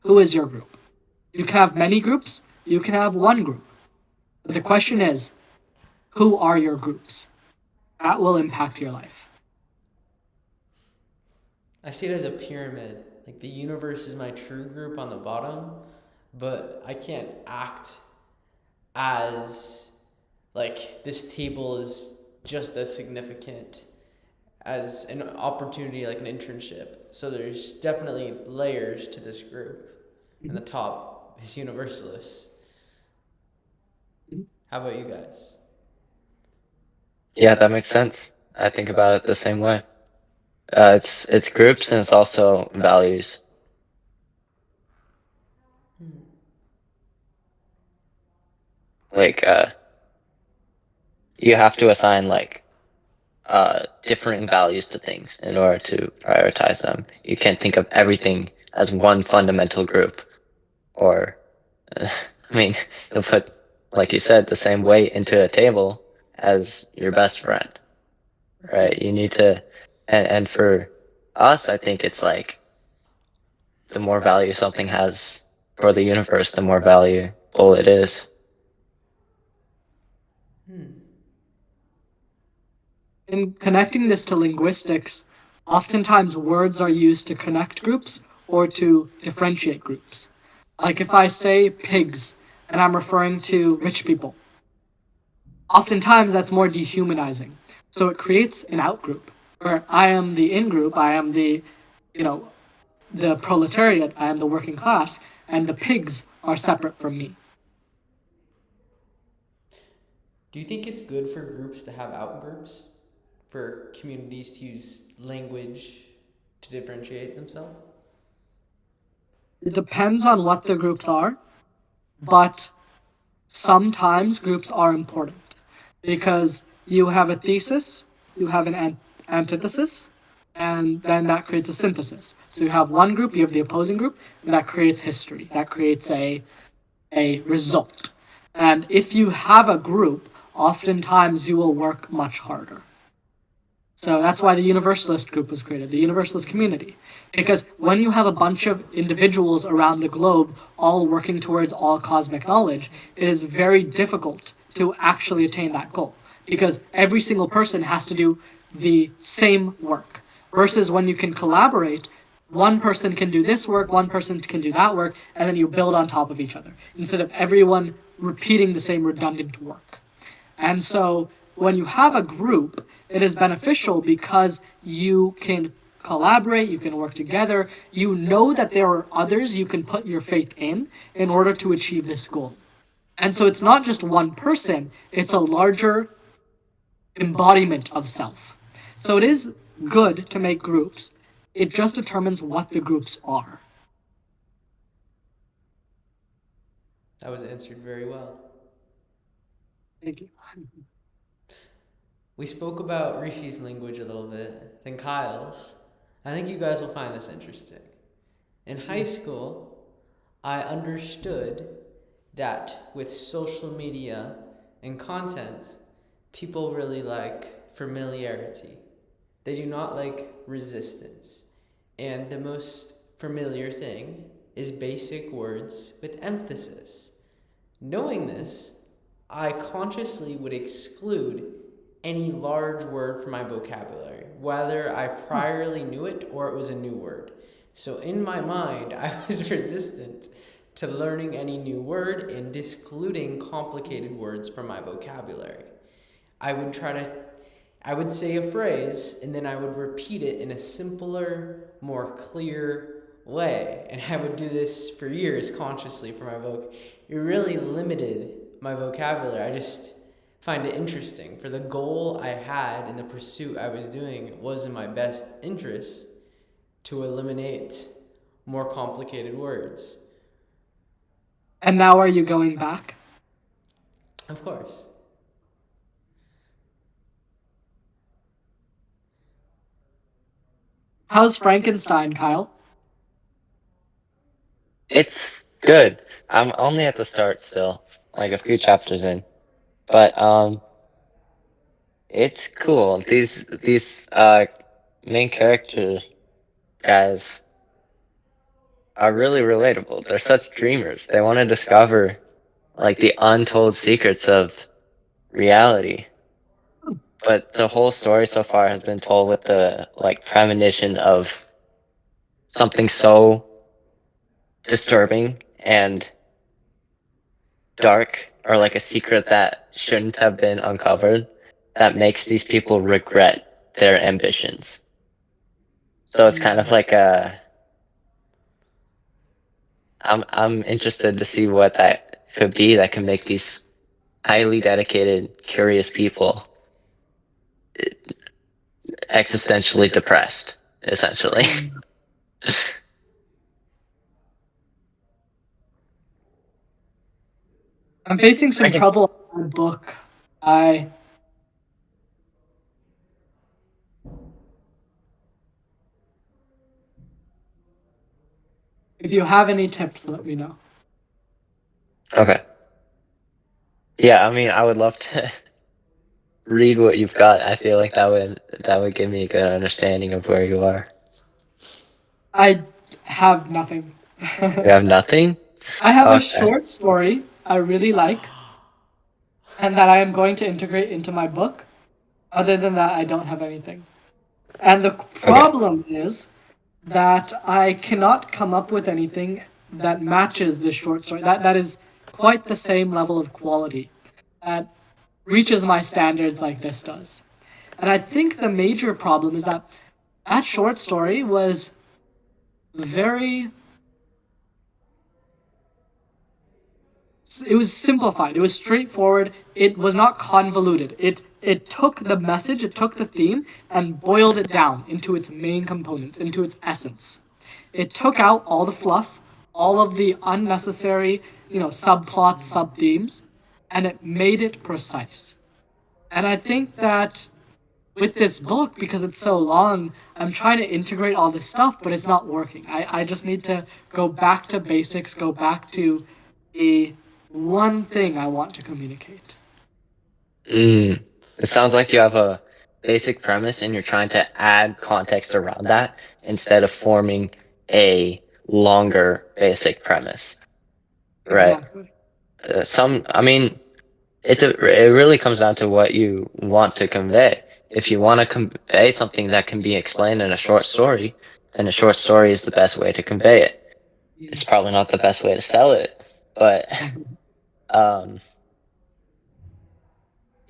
Who is your group? You can have many groups, you can have one group. But the question is, who are your groups? That will impact your life. I see it as a pyramid. Like the universe is my true group on the bottom, but I can't act as like this table is just as significant as an opportunity like an internship. So there's definitely layers to this group. And the top is universalists. How about you guys? Yeah, that makes sense. I think about it the same way. It's groups and it's also values. Like you have to assign like different values to things in order to prioritize them. You can't think of everything as one fundamental group, or I mean, you'll put, like you said, the same weight into a table as your best friend, right? You need to, and for us, I think it's like the more value something has for the universe, the more valuable it is. In connecting this to linguistics, oftentimes words are used to connect groups or to differentiate groups. Like if I say pigs and I'm referring to rich people, oftentimes that's more dehumanizing. So it creates an outgroup where I am the in-group, I am the proletariat, I am the working class, and the pigs are separate from me. Do you think it's good for groups to have outgroups? For communities to use language to differentiate themselves? It depends on what the groups are, but sometimes groups are important because you have a thesis, you have an antithesis, and then that creates a synthesis. So you have one group, you have the opposing group, and that creates history. That creates a result. And if you have a group, oftentimes you will work much harder. So that's why the Universalist group was created, the Universalist community. Because when you have a bunch of individuals around the globe all working towards all cosmic knowledge, it is very difficult to actually attain that goal. Because every single person has to do the same work. Versus when you can collaborate, one person can do this work, one person can do that work, and then you build on top of each other, instead of everyone repeating the same redundant work. And so when you have a group, it is beneficial because you can collaborate, you can work together, you know that there are others you can put your faith in order to achieve this goal. And so it's not just one person, it's a larger embodiment of self. So it is good to make groups, it just determines what the groups are. That was answered very well. Thank you. We spoke about Rishi's language a little bit, then Kyle's. I think you guys will find this interesting. In high school, I understood that with social media and content, people really like familiarity. They do not like resistance. And the most familiar thing is basic words with emphasis. Knowing this, I consciously would exclude any large word from my vocabulary, whether I priorly knew it or it was a new word. So in my mind, I was resistant to learning any new word and discluding complicated words from my vocabulary. I would say a phrase and then I would repeat it in a simpler, more clear way. And I would do this for years consciously for my voc. It really limited my vocabulary. I just find it interesting. For the goal I had in the pursuit I was doing, it was in my best interest to eliminate more complicated words. And now are you going back? Of course. How's Frankenstein, Kyle? It's good. I'm only at the start still, like a few chapters in. But it's cool. These main character guys are really relatable. They're such dreamers. They want to discover like the untold secrets of reality. But the whole story so far has been told with the like premonition of something so disturbing and dark, or like a secret that shouldn't have been uncovered, that makes these people regret their ambitions. So it's kind of like I'm interested to see what that could be that can make these highly dedicated, curious people existentially depressed, essentially. I'm facing some I can- trouble on the book. If you have any tips, let me know. Okay. Yeah, I mean, I would love to read what you've got. I feel like that would give me a good understanding of where you are. I have nothing. You have nothing? I have a Okay. short story I really like, and that I am going to integrate into my book. Other than that, I don't have anything. And the problem is that I cannot come up with anything that matches this short story. That is quite the same level of quality that reaches my standards like this does. And I think the major problem is that that short story was very... It was simplified. It was straightforward. It was not convoluted. It took the message, it took the theme, and boiled it down into its main components, into its essence. It took out all the fluff, all of the unnecessary, subplots, sub-themes, and it made it precise. And I think that with this book, because it's so long, I'm trying to integrate all this stuff, but it's not working. I just need to go back to basics, go back to the one thing I want to communicate. It sounds like you have a basic premise and you're trying to add context around that instead of forming a longer basic premise. Right. Exactly. I mean, it really comes down to what you want to convey. If you want to convey something that can be explained in a short story, then a short story is the best way to convey it. It's probably not the best way to sell it, but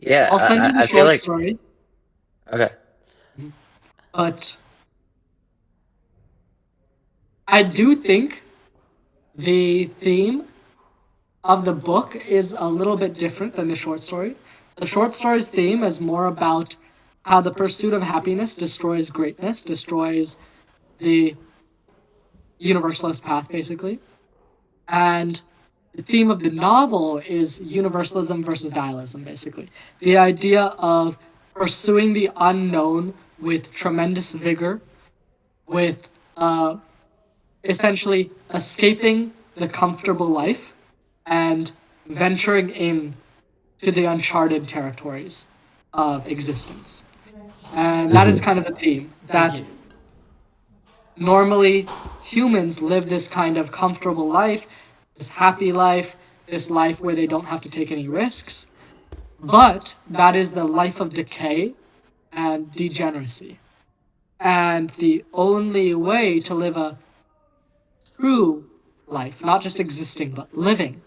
yeah, I'll send you the I feel short like story, okay. but I do think the theme of the book is a little bit different than the short story. The short story's theme is more about how the pursuit of happiness destroys greatness, destroys the universalist path, basically. And the theme of the novel is universalism versus nihilism, basically. The idea of pursuing the unknown with tremendous vigor, with essentially escaping the comfortable life and venturing in to the uncharted territories of existence. And that is kind of the theme, that normally humans live this kind of comfortable life, this happy life, this life where they don't have to take any risks. But that is the life of decay and degeneracy. And the only way to live a true life, not just existing, but living,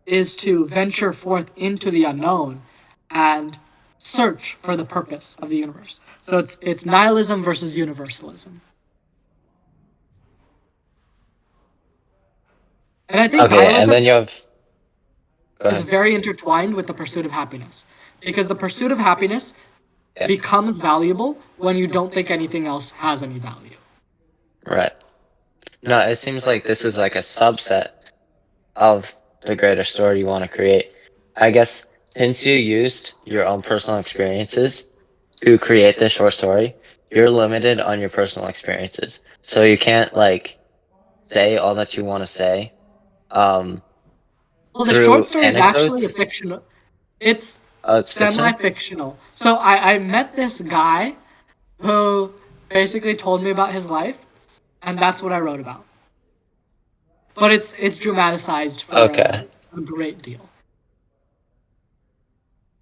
is to venture forth into the unknown and search for the purpose of the universe. So it's nihilism versus universalism. And I think Okay, and nihilism then you have. Go is ahead. very intertwined with the pursuit of happiness. Because the pursuit of happiness Yeah. becomes valuable when you don't think anything else has any value. Right. No, it seems like this is like a subset of the greater story you want to create. I guess since you used your own personal experiences to create this short story, you're limited on your personal experiences. So you can't like say all that you want to say Well, the short through story is actually a anecdotes. fictional. It's Oh, it's fictional? semi-fictional. So I met this guy who basically told me about his life, and that's what I wrote about. But it's dramatized for Okay. a great deal.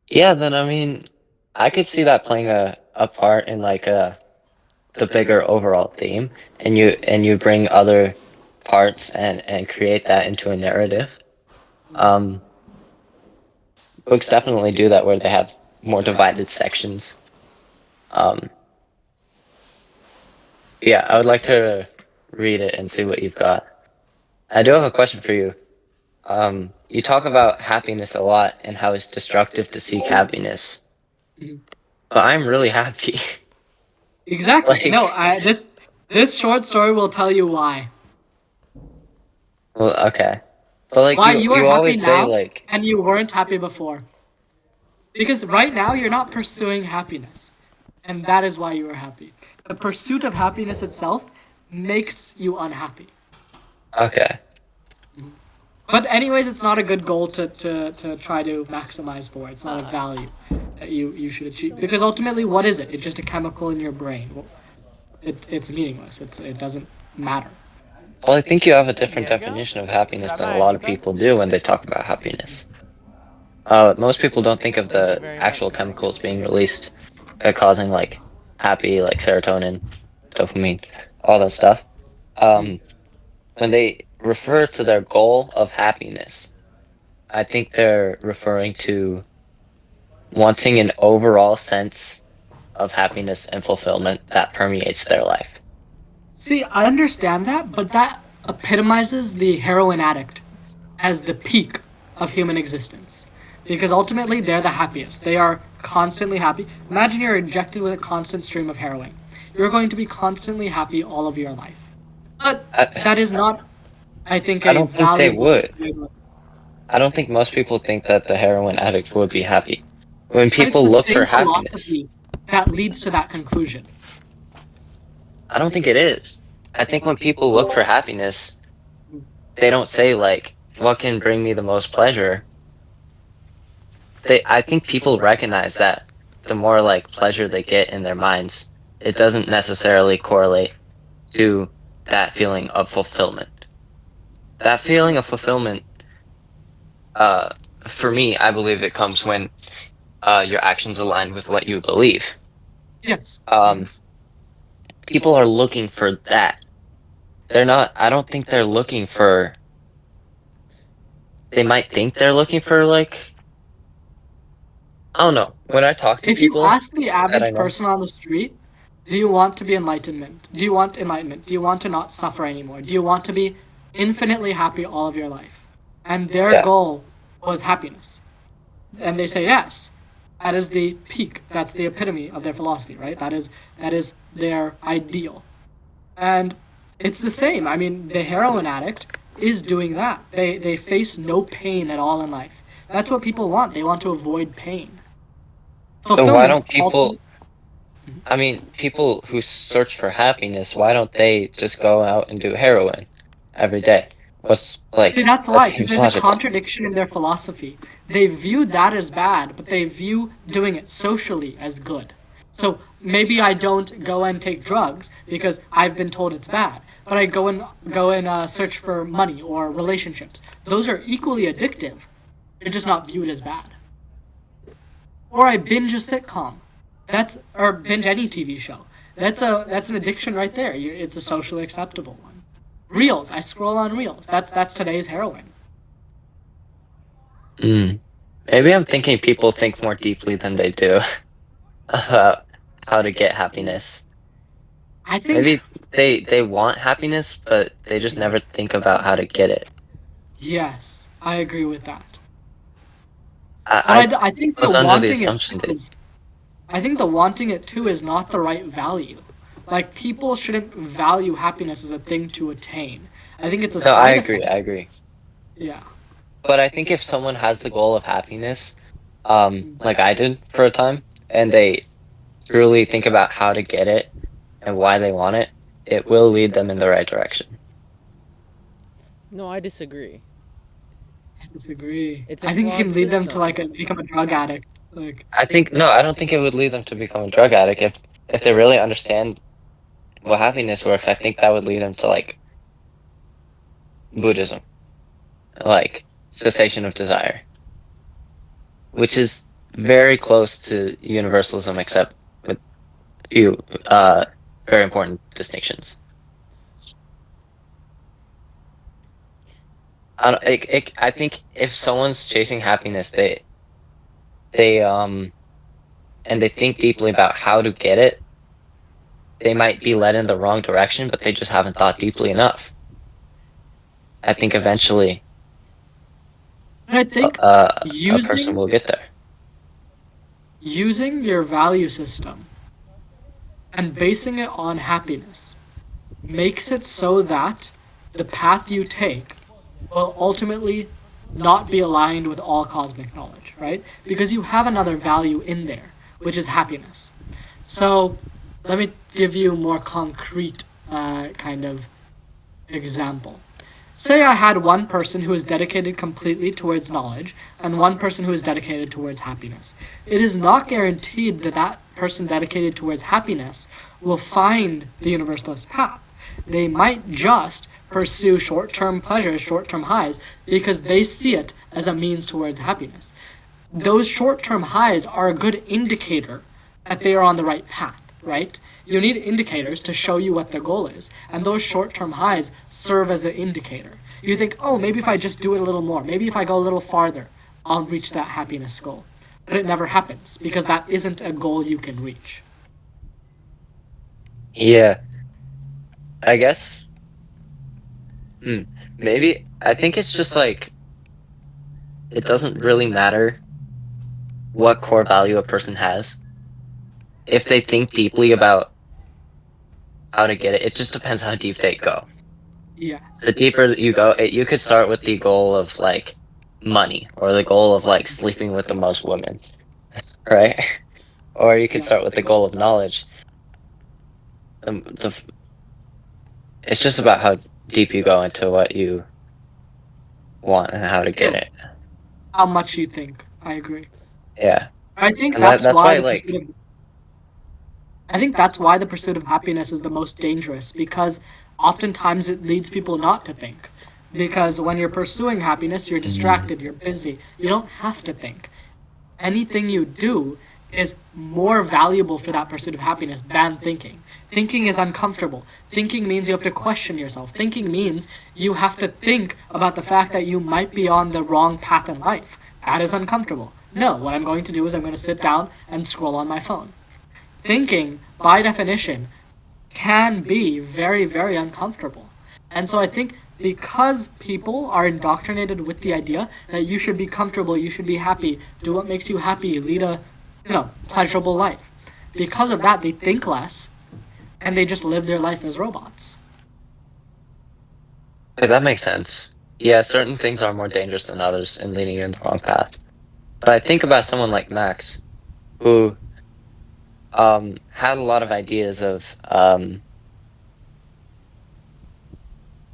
Yeah, then I mean, I could see that playing a part in like the bigger overall theme, and you bring other parts and create that into a narrative. Um, Books definitely do that where they have more divided sections. Um, yeah, I would like to read it and see what you've got. I do have a question for you. You talk about happiness a lot and how it's destructive to seek happiness, Mhm. but I'm really happy. Exactly. No, Like, this short story will tell you why. well, okay, but like Why you are you happy always say now like, and you weren't happy before. Because right now you're not pursuing happiness. And that is why you are happy. The pursuit of happiness itself makes you unhappy. okay, But anyways, it's not a good goal to try to maximize for. It's not a value that you should achieve. Because ultimately, what is it? It's just a chemical in your brain. Well, it's meaningless. It doesn't matter. well, I think you have a different definition of happiness than a lot of people do when they talk about happiness. Most people don't think of the actual chemicals being released, causing like happy, like serotonin, dopamine, all that stuff. Um, when they refer to their goal of happiness, I think they're referring to wanting an overall sense of happiness and fulfillment that permeates their life. See, I understand that, but that epitomizes the heroin addict as the peak of human existence. Because ultimately, they're the happiest. They are constantly happy. Imagine you're injected with a constant stream of heroin. You're going to be constantly happy all of your life. But I, that is not, I think, I a don't think they valuable. would. I don't think most people think that the heroin addict would be happy. When But it's people the look for same happiness, philosophy that leads to that conclusion. I don't think it is. I think when people look for happiness, they don't say like, what can bring me the most pleasure? I think people recognize that the more like pleasure they get in their minds, it doesn't necessarily correlate to that feeling of fulfillment. That feeling of fulfillment, uh, for me, I believe it comes when your actions align with what you believe. Yes. Um, People are looking for that. They're not. I don't think they're looking for. They might think they're looking for like. I don't know. When I talk to If you people ask the that I average know, person on the street, do you want to be enlightenment? Do you want enlightenment? Do you want to not suffer anymore? Do you want to be infinitely happy all of your life? And their yeah. goal was happiness. And they say yes. That is the peak. That's the epitome of their philosophy, right? That is their ideal. And it's the same. I mean, the heroin addict is doing that. They face no pain at all in life. That's what people want. They want to avoid pain. So why Fulfillment, don't people? ultimately. I mean, people who search for happiness, why don't they just go out and do heroin every day? What's See, like, that's that why, because seems there's a logical. contradiction in their philosophy. They view that as bad, but they view doing it socially as good. So maybe I don't go and take drugs because I've been told it's bad, but I go and search for money or relationships. Those are equally addictive. They're just not viewed as bad. Or I binge a sitcom. Or binge any TV show. That's an addiction right there. It's a socially acceptable one. Reels. I scroll on Reels. That's today's heroin. Mm. Maybe I'm thinking people think more deeply than they do about how to get happiness. I think Maybe they want happiness, but they just never think about how to get it. yes, I agree with that. But I I think the was under the wanting it assumption that. is I think the wanting it too is not the right value. Like people shouldn't value happiness as a thing to attain. I think it's a No, I side agree. effect. I agree. Yeah. But I think if someone has the goal of happiness, like I did for a time, and they truly think about how to get it and why they want it, it will lead them in the right direction. No, I disagree. I disagree. It's a I think it flawed can lead them to system. like become a drug addict. Like I think no, I don't think it would lead them to become a drug addict if they really understand what happiness works. I think that would lead them to like Buddhism, like cessation of desire, which is very close to universalism, except with few very important distinctions. I think if someone's chasing happiness, they and they think deeply about how to get it, they might be led in the wrong direction, but they just haven't thought deeply enough. I think eventually I think a person using will get there. using your value system and basing it on happiness makes it so that the path you take will ultimately not be aligned with all cosmic knowledge, right? Because you have another value in there, which is happiness. So let me give you a more concrete kind of example. Say I had one person who is dedicated completely towards knowledge and one person who is dedicated towards happiness. It is not guaranteed that that person dedicated towards happiness will find the universalist path. They might just pursue short term pleasures, short term highs, because they see it as a means towards happiness. Those short term highs are a good indicator that they are on the right path, right? You need indicators to show you what the goal is, and those short term highs serve as an indicator. You think, oh, maybe if I just do it a little more, maybe if I go a little farther, I'll reach that happiness goal. But it never happens because that isn't a goal you can reach. Yeah, I guess. Hmm, maybe I think it's just like it doesn't really matter what core value a person has. If they think deeply about how to get it, it just depends how deep they go. Yeah. The deeper you go, you could start with the goal of like money or the goal of like sleeping with the most women, right? Or you could start with the goal of knowledge. The It's just about how deep you go into what you want and how to get it. How much you think. I agree. Yeah, I think and that's that's why why the pursuit like of I think that's why the pursuit of happiness is the most dangerous because oftentimes it leads people not to think. Because when you're pursuing happiness, you're mm, distracted, you're busy. You don't have to think. Anything you do is more valuable for that pursuit of happiness than thinking. Thinking is uncomfortable. Thinking means you have to question yourself. Thinking means you have to think about the fact that you might be on the wrong path in life. That is uncomfortable. No, what I'm going to do is I'm going to sit down and scroll on my phone. Thinking, by definition, can be very, very uncomfortable. And so I think because people are indoctrinated with the idea that you should be comfortable, you should be happy, do what makes you happy, lead a, pleasurable life. Because of that, they think less and they just live their life as robots. yeah, that makes sense. Yeah, certain things are more dangerous than others in leading you in the wrong path. But I think about someone like Max, who had a lot of ideas of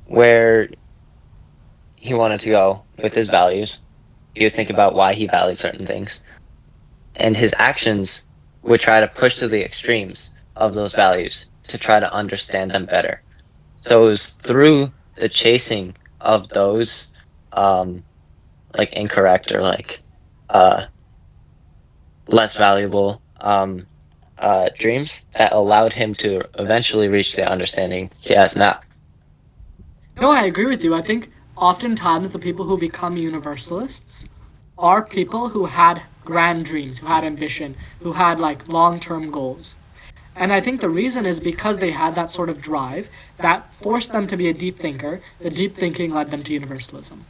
where he wanted to go with his values. He would think about why he valued certain things, and his actions would try to push to the extremes of those values to try to understand them better. So it was through the chasing of those like incorrect or like uh less valuable dreams that allowed him to eventually reach the understanding he has now. No, I agree with you. I think oftentimes the people who become universalists are people who had grand dreams, who had ambition, who had like long-term goals. And I think the reason is because they had that sort of drive that forced them to be a deep thinker. The deep thinking led them to universalism.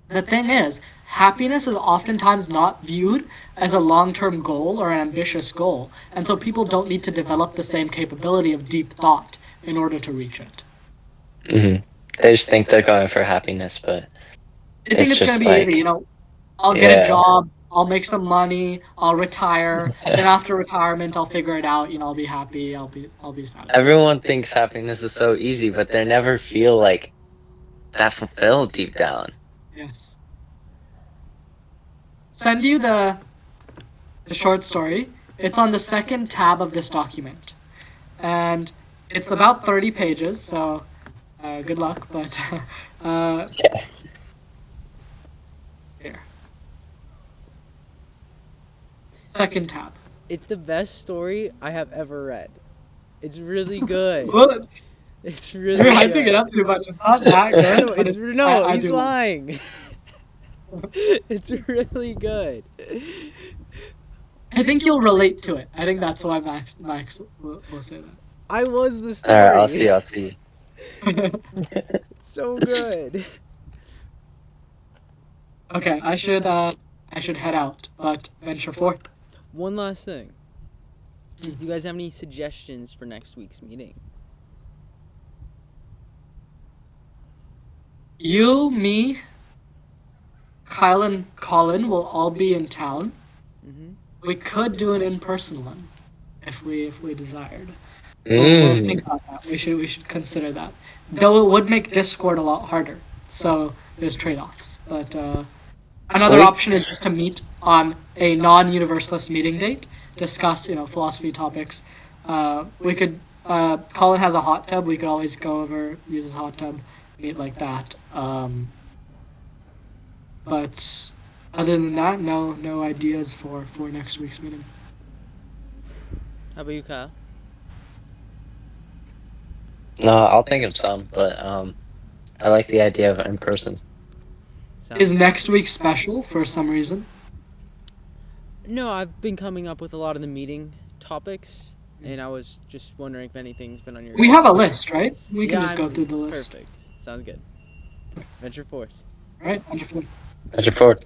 The thing is, happiness is oftentimes not viewed as a long term goal or an ambitious goal, and so people don't need to develop the same capability of deep thought in order to reach it. Hmm. They just think they're going for happiness, but I think it's it's going just to be easy, like, I'll get a yeah. job, I'll make some money, I'll retire, then after retirement I'll figure it out, I'll be happy, I'll be satisfied. Everyone thinks happiness is so easy, but they never feel like that fulfilled deep down. Yes. Send you the short story. It's on the second tab of this document. And it's about 30 pages, so good luck, but Yeah. here. Second tab. It's the best story I have ever read. It's really good. Well, It's you're really hyping good. it up too much. It's not that good. No, but it's I, no, I he's do love it. lying. It's really good. I think you'll relate to it. I think that's why Max will say I was the All right, I'll story. see. that. It's so good. Okay, I should head out, but venture forth. One last thing. Do you guys have any suggestions for next week's meeting? You, me, Kyle, and Colin will all be in town. Mm-hmm. We could do an in-person one, if we desired. We'll think about that. We should consider that. Though it would make Discord a lot harder, so there's trade-offs. But another We- option is just to meet on a non-universalist meeting date, discuss philosophy topics. We could. Colin has a hot tub. We could always go over, use his hot tub, meet like that. But other than that, no ideas for next week's meeting. How about you, Kyle? No, I'll think of some, but I like the idea of in person. Is next week special for some reason? No, I've been coming up with a lot of the meeting topics, and I was just wondering if anything's been on your. We have a list, right? We can Yeah, just go through the list. Perfect. Sounds good. Venture forth. Right? Wonderful. Venture forward.